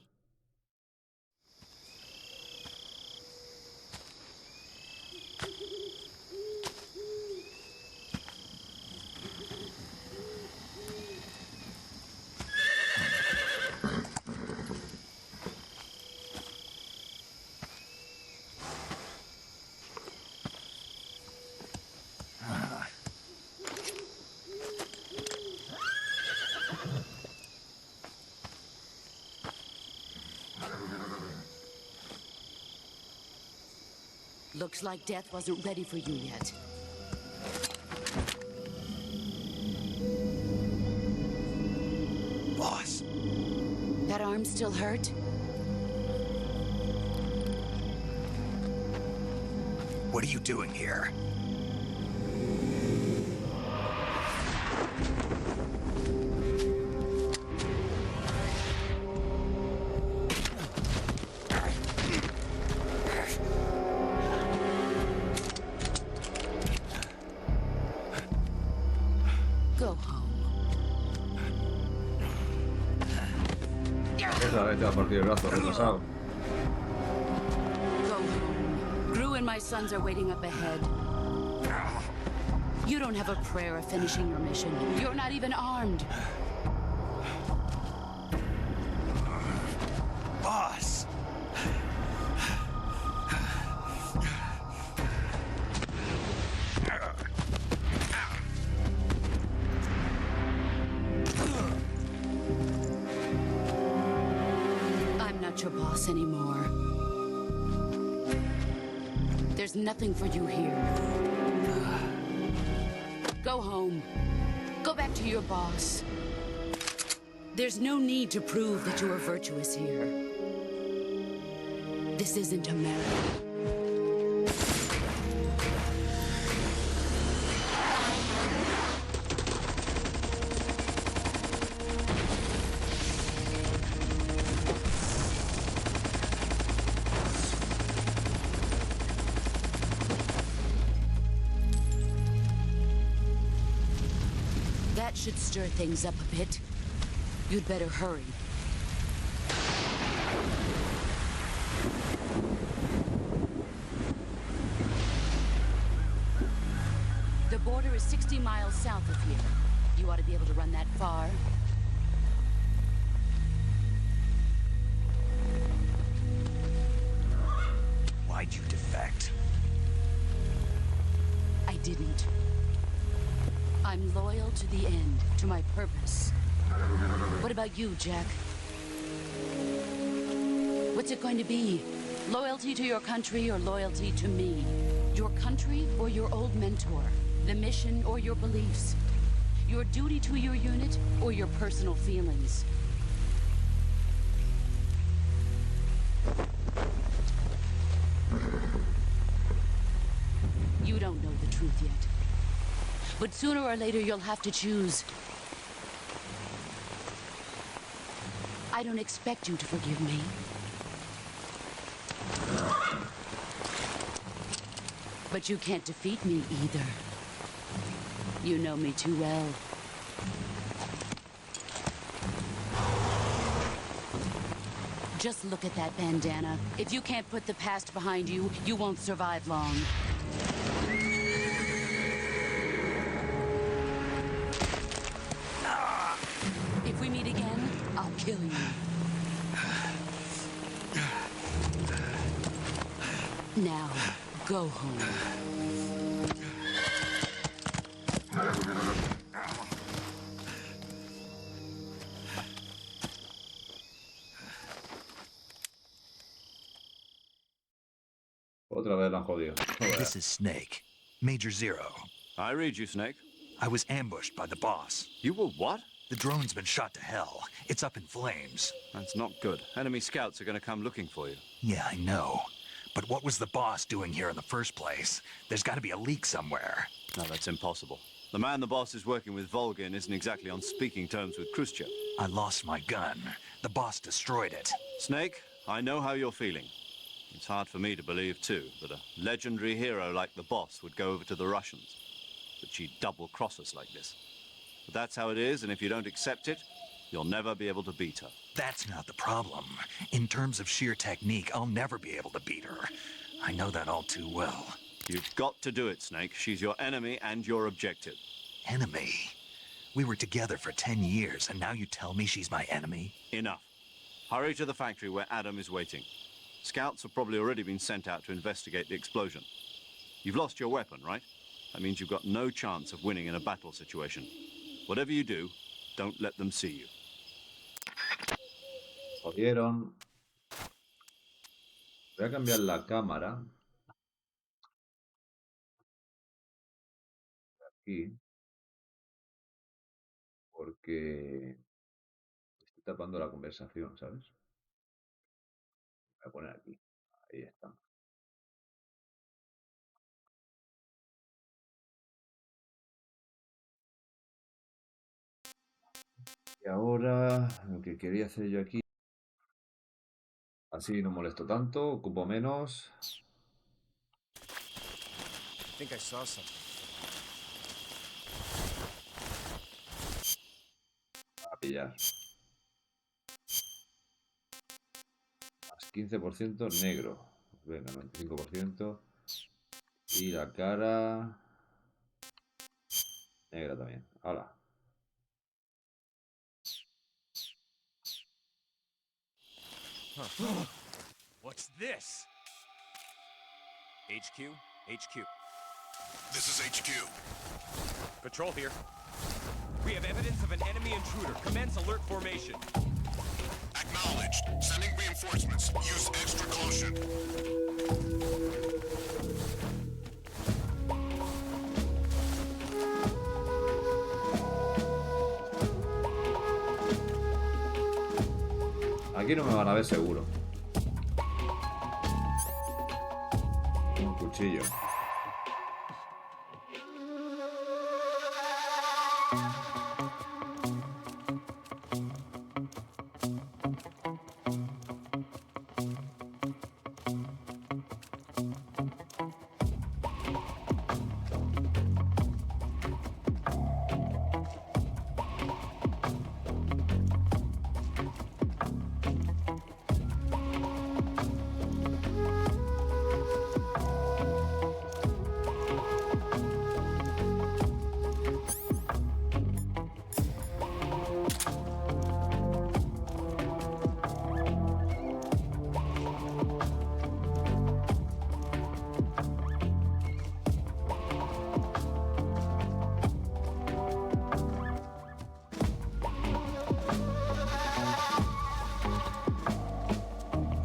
Looks like death wasn't ready for you yet. Boss. That arm still hurt? What are you doing here? Te va a partir el brazo, retrasado. Go home. Gru and my sons are waiting up ahead. You don't have a prayer of finishing your mission. You're not even armed. Boss! not your boss anymore. There's nothing for you here. Go home. Go back to your boss. There's no need to prove that you are virtuous here. This isn't America. That should stir things up a bit. You'd better hurry. The border is 60 miles south of here. You ought to be able to run that far. Why'd you defect? I didn't. I'm loyal to the end, to my purpose. What about you, Jack? What's it going to be? Loyalty to your country or loyalty to me? Your country or your old mentor? The mission or your beliefs? Your duty to your unit or your personal feelings? You don't know the truth yet. But sooner or later you'll have to choose. I don't expect you to forgive me. But you can't defeat me either. You know me too well. Just look at that bandana. If you can't put the past behind you, you won't survive long. If we meet again, I'll kill you. Now, go home. Otra vez la han jodido. This is Snake. Major Zero. I read you, Snake. I was ambushed by the boss. You were what? The drone's been shot to hell. It's up in flames. That's not good. Enemy scouts are going to come looking for you. Yeah, I know. But what was the boss doing here in the first place? There's got to be a leak somewhere. No, that's impossible. The man the boss is working with, Volgin, isn't exactly on speaking terms with Khrushchev. I lost my gun. The boss destroyed it. Snake, I know how you're feeling. It's hard for me to believe, too, that a legendary hero like the boss would go over to the Russians. That she'd double-cross us like this. But that's how it is, and if you don't accept it, you'll never be able to beat her. That's not the problem. In terms of sheer technique, I'll never be able to beat her. I know that all too well. You've got to do it, Snake. She's your enemy and your objective. Enemy? We were together for 10 years, and now you tell me she's my enemy? Enough. Hurry to the factory where Adam is waiting. Scouts have probably already been sent out to investigate the explosion. You've lost your weapon, right? That means you've got no chance of winning in a battle situation. Whatever you do, don't let them see you. Jodieron. Voy a cambiar la cámara. Aquí. Porque estoy tapando la conversación, ¿sabes? Voy a poner aquí. Ahí está. Y ahora lo que quería hacer yo aquí. Así no molesto tanto, ocupo menos. I think I saw something. A pillar. Más 15% negro. Venga, 95%. Y la cara. Negra también. ¡Hala! Huh. What's this? HQ? HQ. This is HQ. Patrol here. We have evidence of an enemy intruder. Commence alert formation. Acknowledged. Sending reinforcements. Use extra caution. Aquí no me van a ver seguro. Un cuchillo.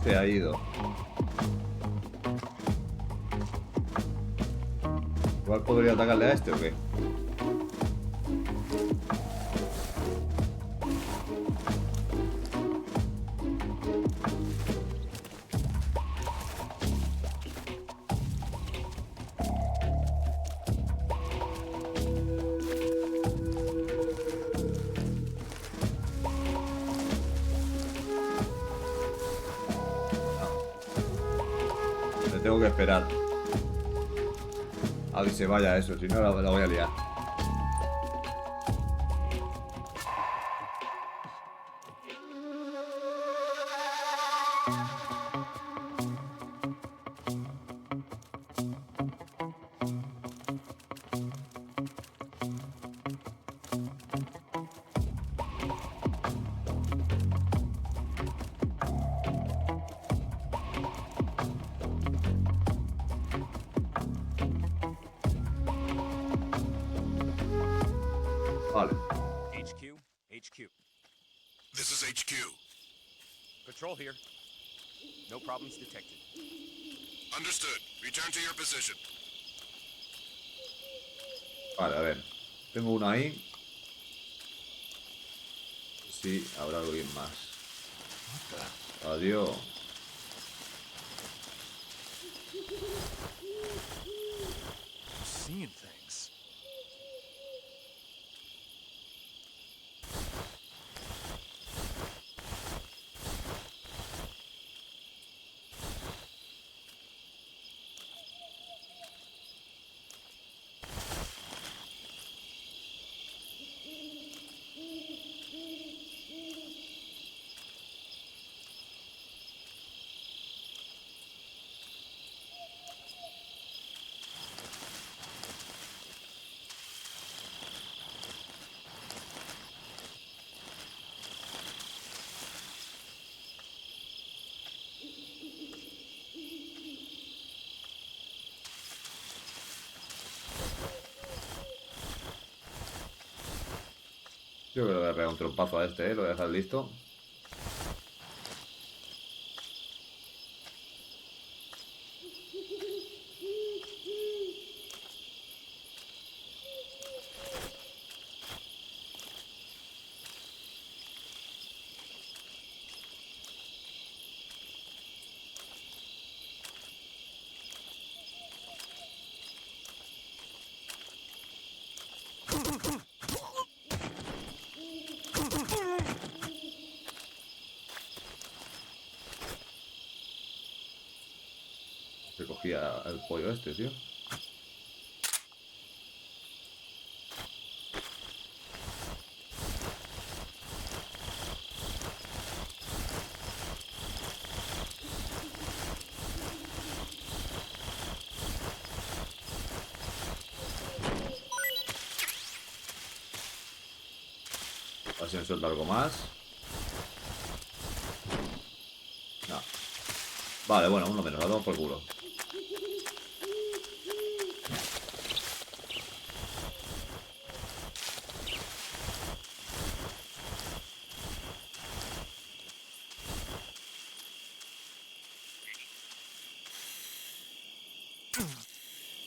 Se ha ido. Igual podría atacarle a este o qué. Tengo que esperar a que se vaya eso, si no la voy a liar. Vale. HQ. This is HQ. Patrol here. No problems detected. Understood. Return to your position. Vale, a ver. Tengo uno ahí. Sí, habrá alguien más. Adiós. Seeing things. Yo creo que le voy a pegar un trompazo a este, lo voy a dejar listo. Se cogía el pollo este, tío. A ver si me suelta algo más. No. Vale, bueno, uno menos, la damos por culo.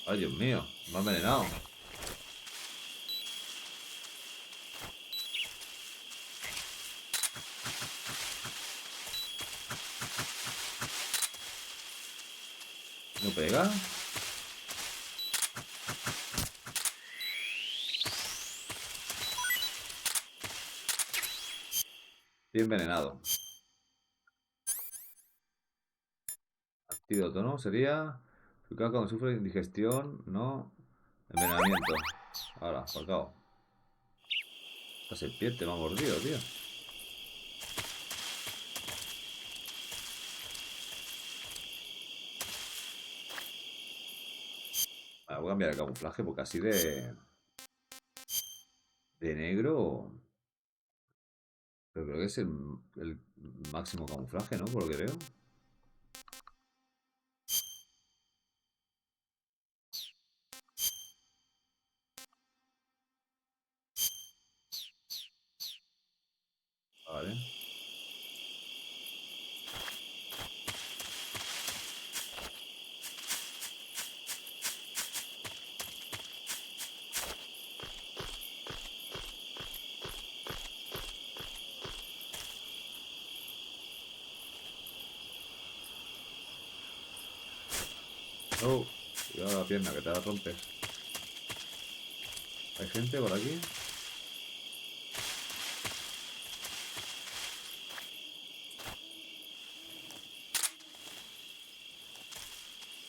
Ay, Dios mío, me ha envenenado. ¿No pega? Estoy envenenado. Antídoto, ¿no? Sería... Cuando sufre indigestión, ¿no? Envenenamiento. Ahora, por acá. Esta serpiente me ha mordido, tío. Vale, voy a cambiar el camuflaje porque así de negro... Pero creo que es el máximo camuflaje, ¿no? Por lo que veo. Vale. Oh, cuidado la pierna que te la rompes. ¿Hay gente por aquí?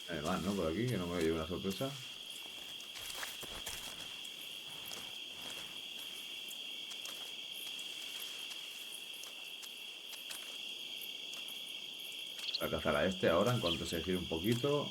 Además, ¿no? Por aquí, que no me lleve una sorpresa. Voy a cazar a este ahora en cuanto se gire un poquito.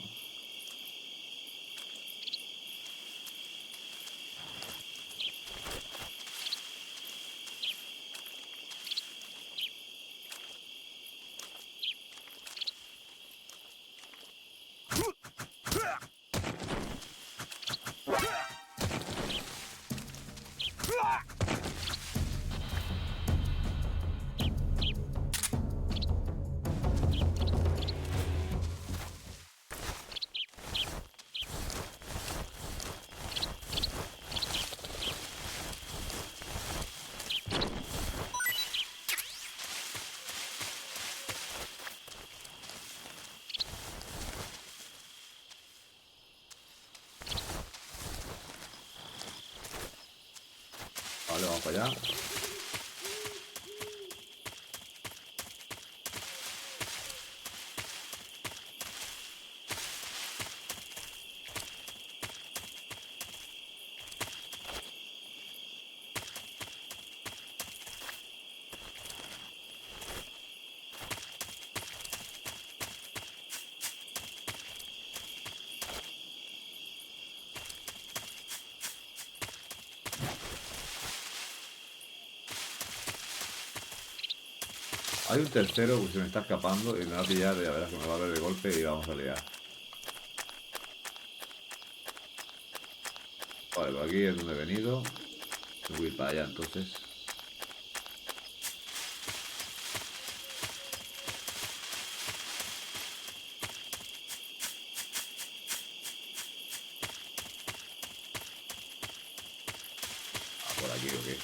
Vale, vamos para allá. Hay un tercero que se me está escapando y me va a pillar, ya verás que me va a ver de golpe y vamos a liar. Vale, por aquí es donde he venido. Voy a ir para allá entonces. Ah, por aquí, ok.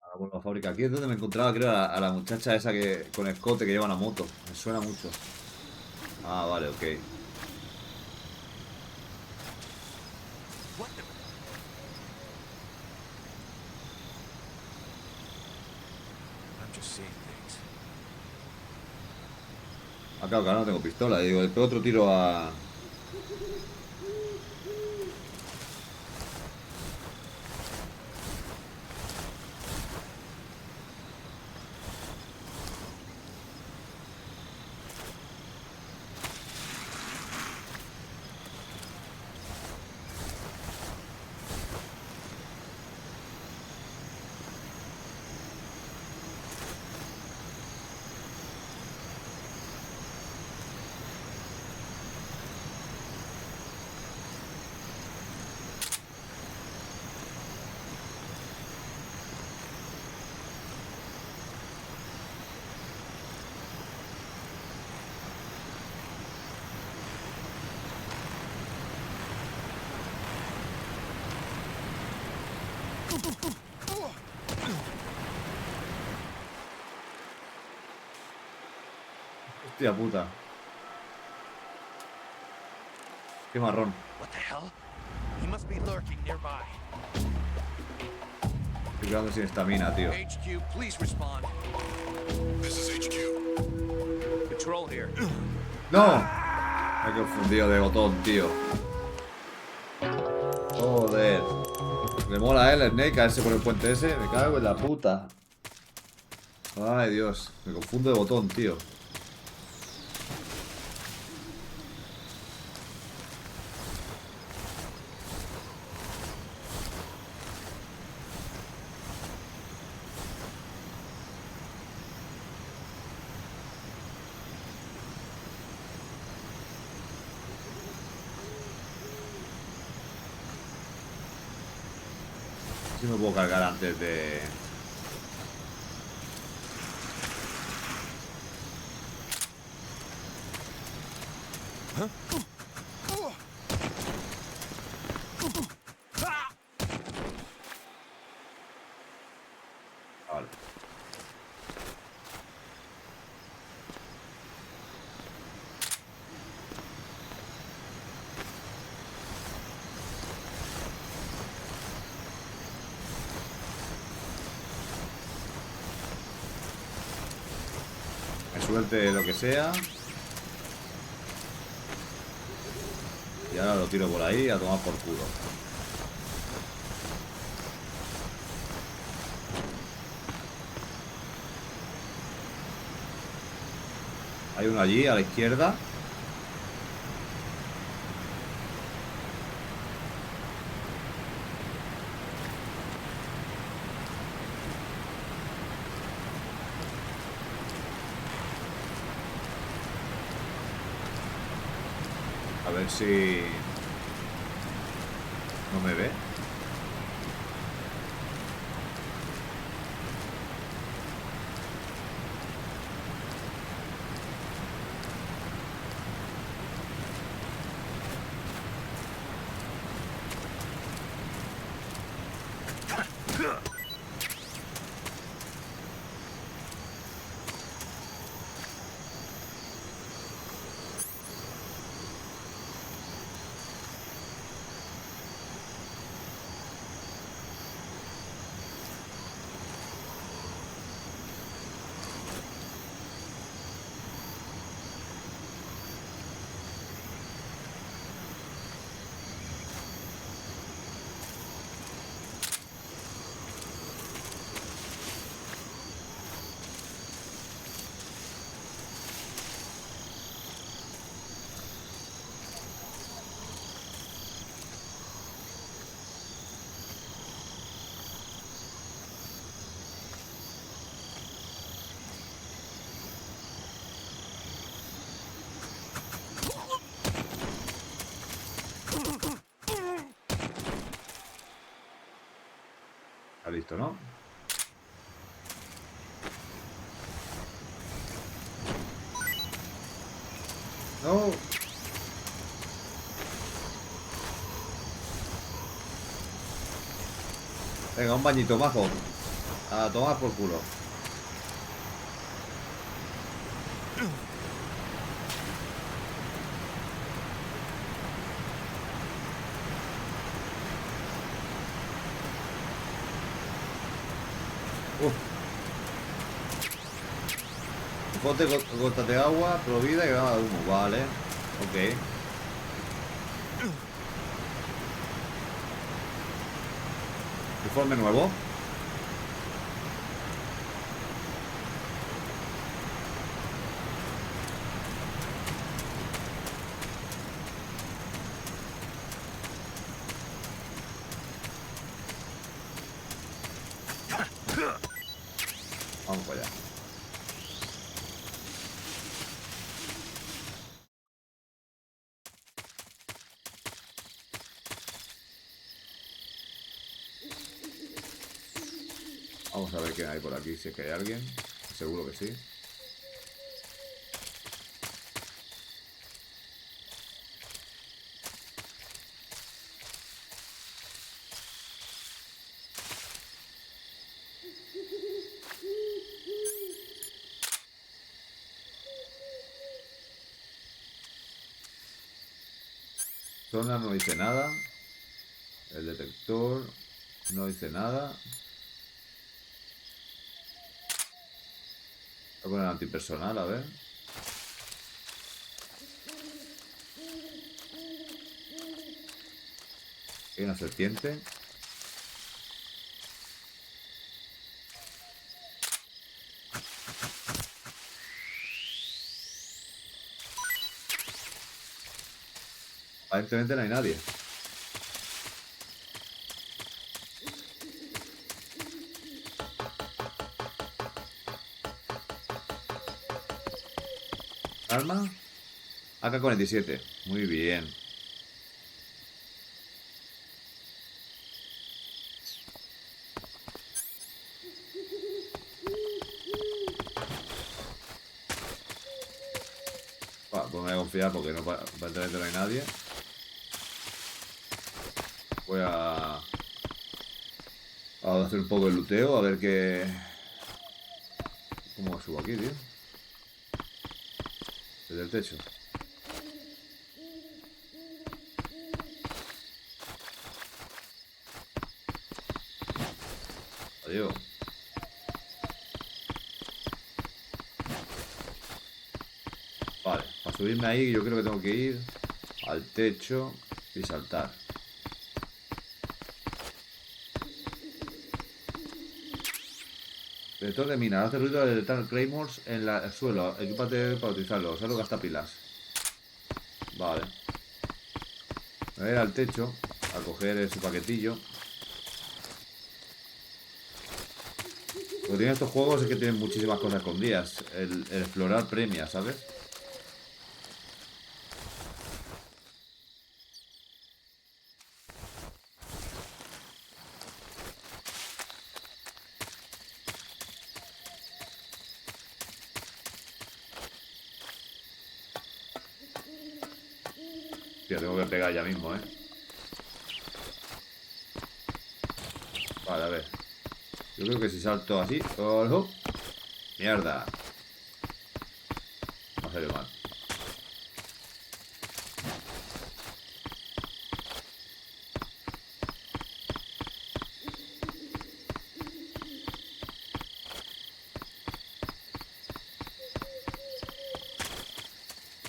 Ahora vuelvo a la fábrica. Aquí es donde me encontraba, creo, a la muchacha esa que con escote que lleva una moto. Me suena mucho. Ah, vale, ok. Ah, claro, que ahora no tengo pistola. Digo, le pego otro tiro a... Hostia puta. Qué marrón. What the hell? He must be lurking nearby. Estoy quedando sin estamina, tío. HQ, please respond. This is HQ. Patrol here. ¡No! Me he confundido de botón, tío. Joder. Le mola, el Snake caerse por el puente ese. Me cago en la puta. Ay, Dios. Me confundo de botón, tío. Si me puedo cargar antes de... Vale. Me suelte lo que sea. Y ahora lo tiro por ahí a tomar por culo. Hay uno allí a la izquierda. A ver si... no me ve. Está listo, ¿no? No. Venga, un bañito majo. A tomar por culo. Ponte gotas de agua, provida y gama de humo. Vale. Ok. Informe nuevo. Vamos para allá. Vamos a ver qué hay por aquí, si es que hay alguien. Seguro que sí. Zona no dice nada. El detector no dice nada. Voy a poner antipersonal, a ver. Hay una serpiente. Aparentemente no hay nadie. Arma AK-47. Muy bien. Pues me voy a confiar porque no, aparentemente no hay nadie. Voy a hacer un poco de luteo, a ver qué... ¿Cómo subo aquí, tío? Desde el techo. Adiós. Vale, para subirme ahí yo creo que tengo que ir al techo y saltar. Detector de mina. Hace ruido de detectar claymores en el suelo. Equípate para utilizarlo. Solo gasta pilas. Vale. Voy a ir al techo a coger ese paquetillo. Lo que tienen estos juegos es que tienen muchísimas cosas escondidas. El explorar premia, ¿sabes? Tío, tengo que pegar ya mismo, ¿eh? Vale, a ver. Yo creo que si salto así... ¡Oh! ¡Mierda! No salió mal.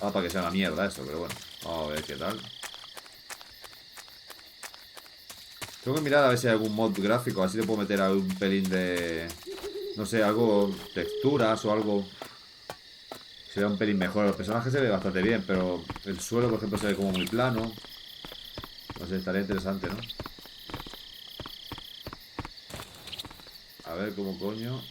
Ah, para que sea una mierda eso, pero bueno. Vamos a ver qué tal. Tengo que mirar a ver si hay algún mod gráfico. Así le puedo meter algún pelín de... No sé, algo... Texturas o algo... Se ve un pelín mejor. Los personajes se ve bastante bien, pero el suelo, por ejemplo, se ve como muy plano. No sé, estaría interesante, ¿no? A ver cómo coño...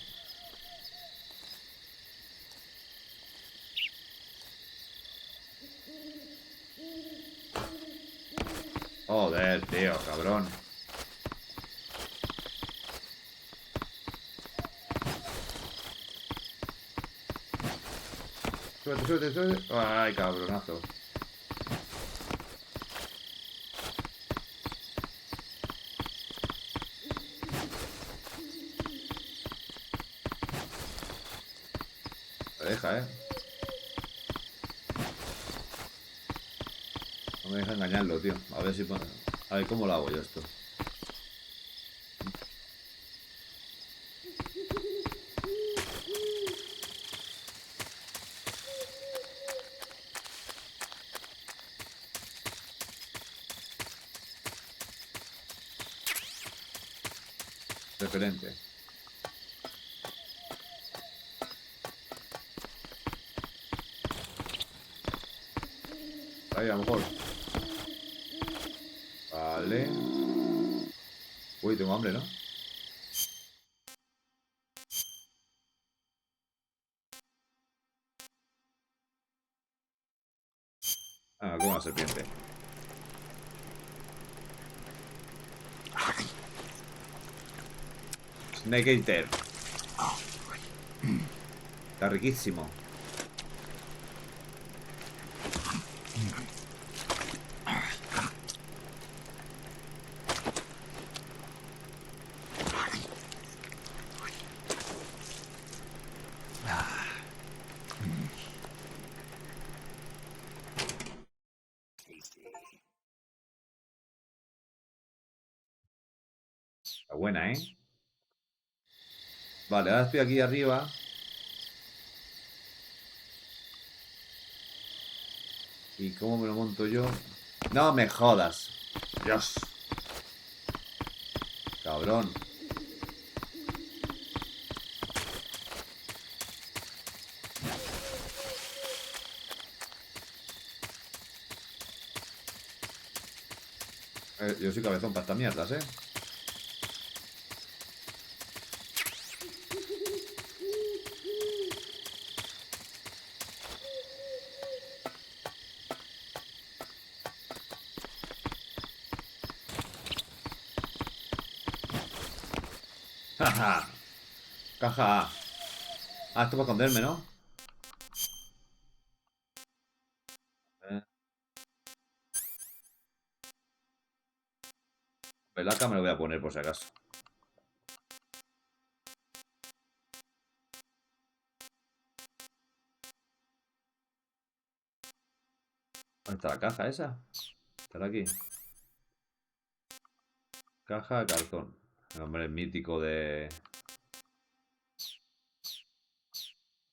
Joder, tío, cabrón. Súbete, súbete, súbete. Ay, cabronazo. Me deja, ¿eh? No me deja engañarlo, tío. A ver si... A ver cómo lo hago yo esto. Referente. Ahí, a lo mejor. Vale. Uy, tengo hambre, ¿no? Ah, como una serpiente. Snake Eater. Está riquísimo. Está buena, ¿eh? Vale, ahora estoy aquí arriba. ¿Y cómo me lo monto yo? No me jodas. Dios. Cabrón. Yo soy cabezón para estas mierdas, ¿eh? Jaja. Caja. Ah, esto para esconderme, ¿no? Pelaca me lo voy a poner por si acaso. ¿Dónde está la caja esa? Estará aquí. Caja de cartón. El nombre mítico de...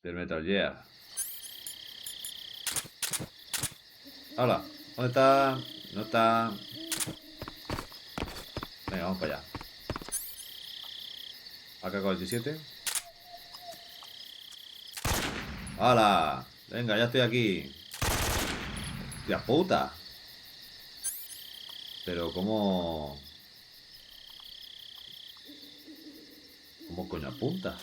del Metal Gear. Hola. ¿Dónde está? No está... Venga, vamos para allá. AK-47. ¡Hala! Venga, ya estoy aquí. ¡Hostia puta! Pero ¿cómo coño apunta?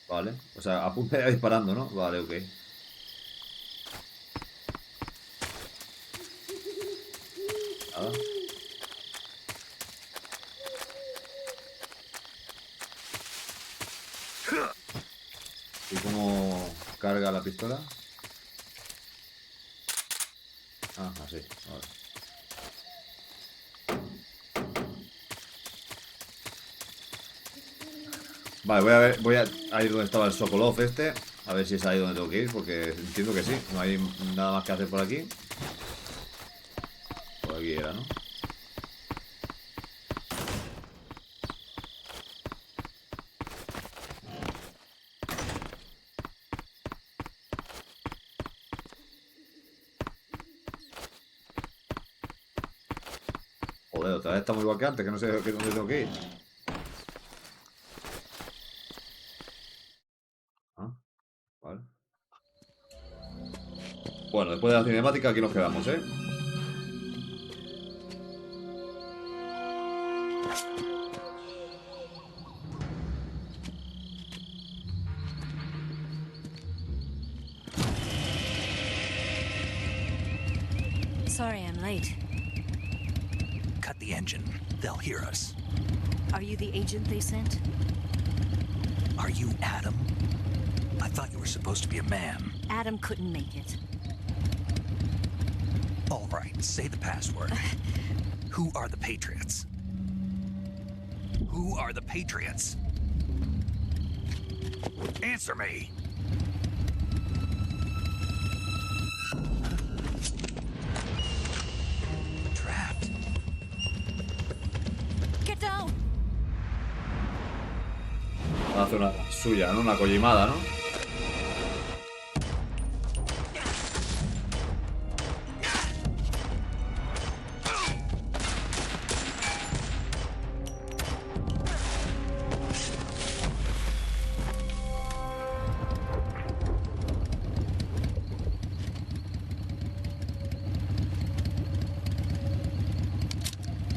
Vale, o sea, apunta disparando, ¿no? Vale, ok. Nada. ¿Y cómo carga la pistola? Ah, así, vale. Vale, voy a ir donde estaba el Sokolov este. A ver si es ahí donde tengo que ir, porque entiendo que sí. No hay nada más que hacer por aquí. Por aquí era, ¿no? Joder, otra vez estamos igual que antes, que no sé dónde tengo que ir. Ah, vale. Bueno, después de la cinemática aquí nos quedamos, ¿eh? Sorry I'm late. Cut the engine. They'll hear us. Are you the agent they sent? Are you Adam? I thought you were supposed to be a man. Adam couldn't make it. All right, say the password. Who are the Patriots? Who are the Patriots? Answer me! Trapped. Get down! Hace una suya, ¿no? Una collimada, ¿no?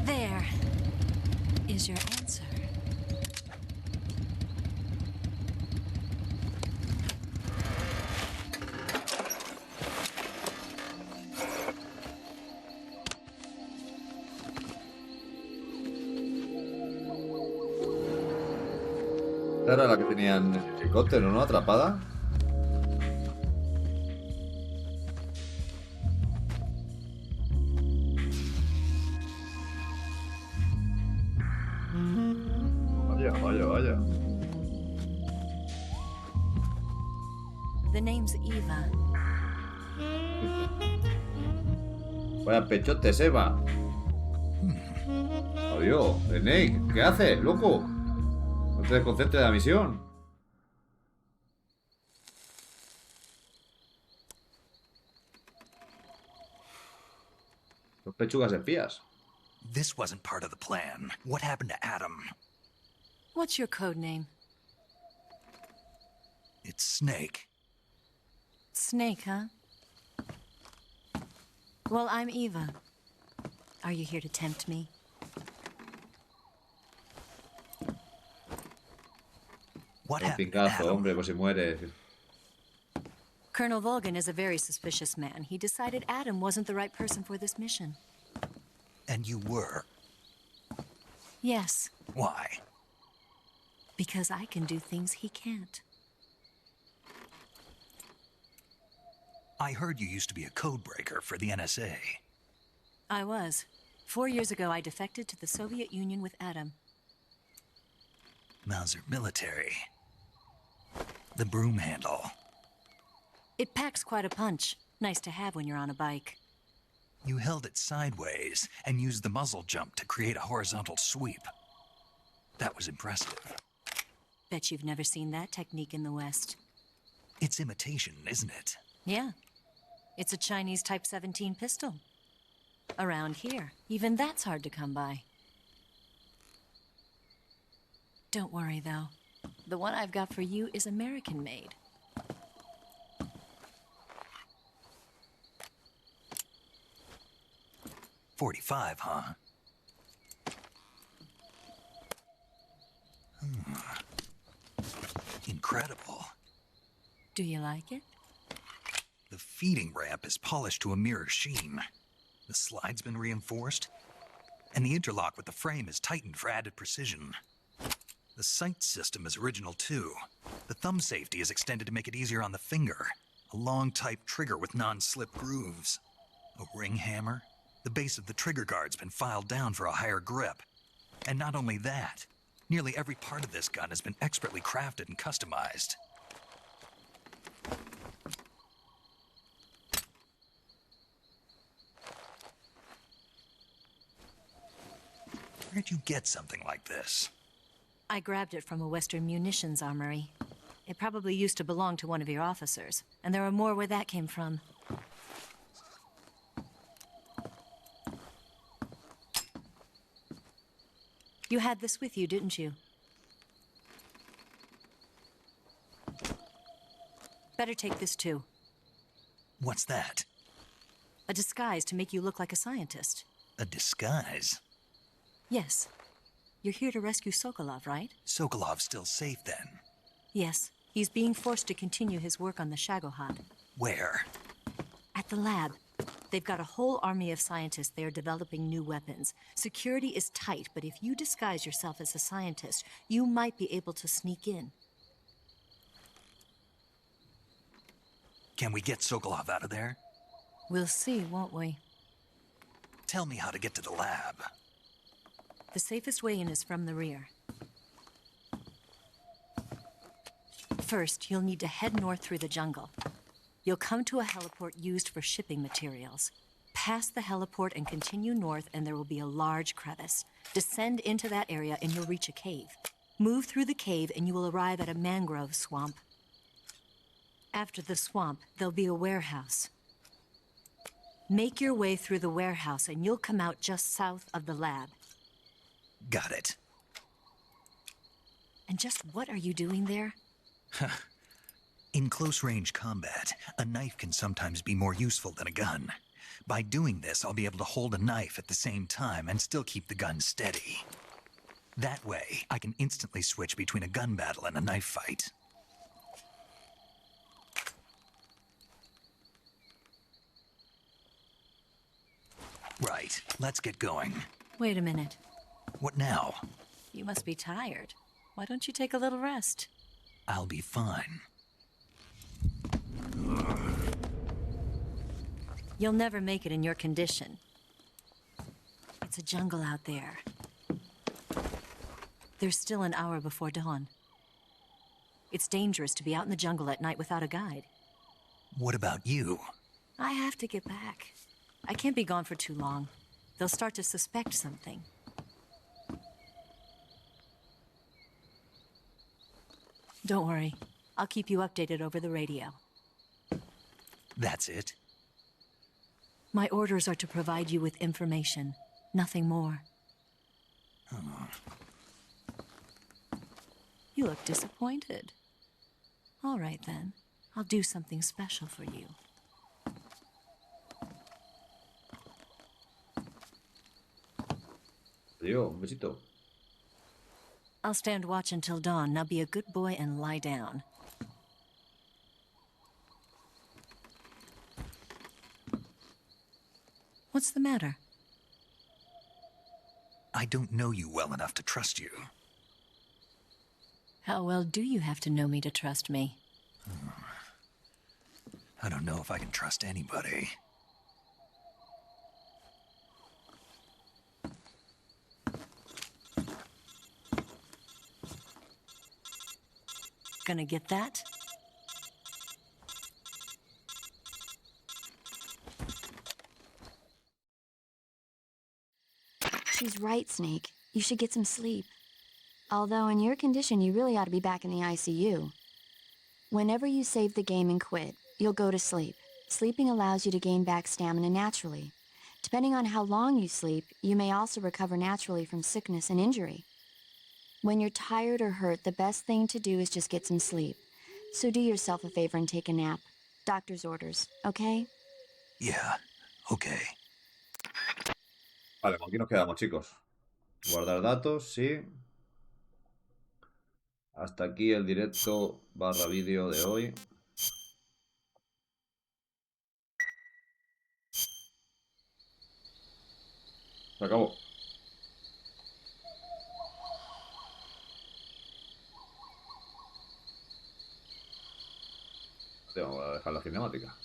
There is your answer. Esta era la que tenían en el helicóptero, ¿no? Atrapada. Vaya, vaya, vaya. The name's Eva. Vaya pechotes, Eva. Adiós, Snake. ¿Qué haces, loco? No te desconcentres de la misión. Los pechugas espías. This wasn't part of the plan. What happened to Adam? What's your code name? It's Snake. Snake, huh? Well, I'm Eva. Are you here to tempt me? What Un happened to pingazo, Adam? hombre, pues si muere. Colonel Volgan is a very suspicious man. He decided Adam wasn't the right person for this mission. And you were? Yes, Why? because I can do things he can't. I heard you used to be a codebreaker for the NSA. I was. 4 years ago, I defected to the Soviet Union with Adam. Mauser military. The broom handle. It packs quite a punch. Nice to have when you're on a bike. You held it sideways and used the muzzle jump to create a horizontal sweep. That was impressive. Bet you've never seen that technique in the West. It's imitation, isn't it? Yeah. It's a Chinese Type 17 pistol. Around here, even that's hard to come by. Don't worry, though. The one I've got for you is American-made. .45, huh? Incredible. Do you like it? The feeding ramp is polished to a mirror sheen. The slide's been reinforced, and the interlock with the frame is tightened for added precision. The sight system is original too. The thumb safety is extended to make it easier on the finger. A long type trigger with non-slip grooves. A ring hammer. The base of the trigger guard's been filed down for a higher grip. And not only that, nearly every part of this gun has been expertly crafted and customized. Where'd you get something like this? I grabbed it from a Western munitions armory. It probably used to belong to one of your officers, and there are more where that came from. You had this with you, didn't you? Better take this too. What's that? A disguise to make you look like a scientist. A disguise? Yes. You're here to rescue Sokolov, right? Sokolov's still safe then? Yes. He's being forced to continue his work on the Shagohod. Where? At the lab. They've got a whole army of scientists there developing new weapons. Security is tight, but if you disguise yourself as a scientist, you might be able to sneak in. Can we get Sokolov out of there? We'll see, won't we? Tell me how to get to the lab. The safest way in is from the rear. First, you'll need to head north through the jungle. You'll come to a heliport used for shipping materials. Pass the heliport and continue north, and there will be a large crevice. Descend into that area and you'll reach a cave. Move through the cave and you will arrive at a mangrove swamp. After the swamp, there'll be a warehouse. Make your way through the warehouse and you'll come out just south of the lab. Got it. And just what are you doing there? In close-range combat, a knife can sometimes be more useful than a gun. By doing this, I'll be able to hold a knife at the same time and still keep the gun steady. That way, I can instantly switch between a gun battle and a knife fight. Right, let's get going. Wait a minute. What now? You must be tired. Why don't you take a little rest? I'll be fine. You'll never make it in your condition. It's a jungle out there. There's still an hour before dawn. It's dangerous to be out in the jungle at night without a guide. What about you? I have to get back. I can't be gone for too long. They'll start to suspect something. Don't worry. I'll keep you updated over the radio. That's it? My orders are to provide you with information, nothing more. Oh. You look disappointed. All right, then. I'll do something special for you. Adiós, un besito. I'll stand watch until dawn. Now be a good boy and lie down. What's the matter? I don't know you well enough to trust you. How well do you have to know me to trust me? I don't know if I can trust anybody. Gonna get that? She's right, Snake. You should get some sleep. Although in your condition, you really ought to be back in the ICU. Whenever you save the game and quit, you'll go to sleep. Sleeping allows you to gain back stamina naturally. Depending on how long you sleep, you may also recover naturally from sickness and injury. When you're tired or hurt, the best thing to do is just get some sleep. So do yourself a favor and take a nap. Doctor's orders, okay? Yeah, okay. Vale, aquí nos quedamos, chicos. Guardar datos, sí. Hasta aquí el directo / vídeo de hoy. Se acabó. Vamos a dejar la cinemática.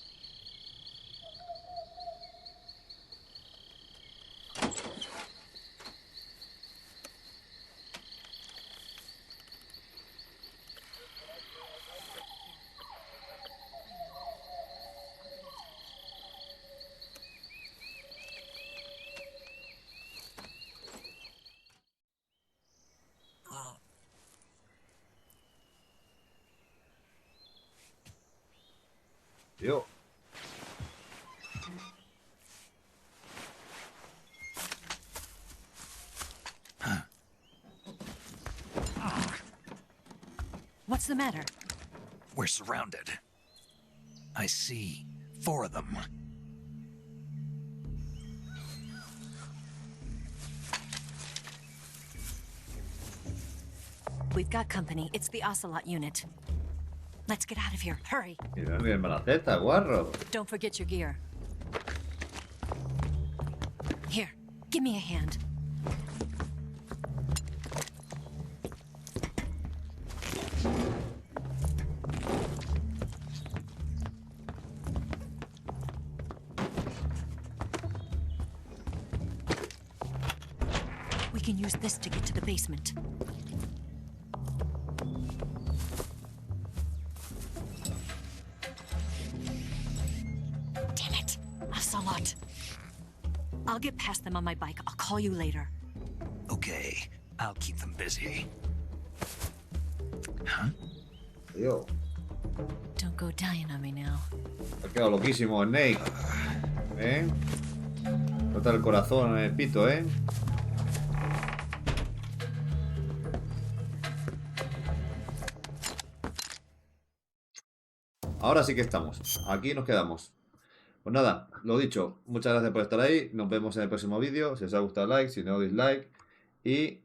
Tío. What's the matter? We're surrounded. I see 4 of them. We've got company. It's the Ocelot unit. Let's get out of here. Hurry. Mira mi malaceta, guarro. Don't forget your gear. Here, give me a hand. We can use this to get to the basement. Damn it! Ocelot. I'll get past them on my bike. I'll call you later. Okay, I'll keep them busy. Huh? Tío. Don't go dying on me now. Ha quedado loquísimo Snake. Rota el corazón en el pito, Ahora sí que estamos. Aquí nos quedamos. Pues nada, lo dicho. Muchas gracias por estar ahí. Nos vemos en el próximo vídeo. Si os ha gustado, like. Si no, dislike. Y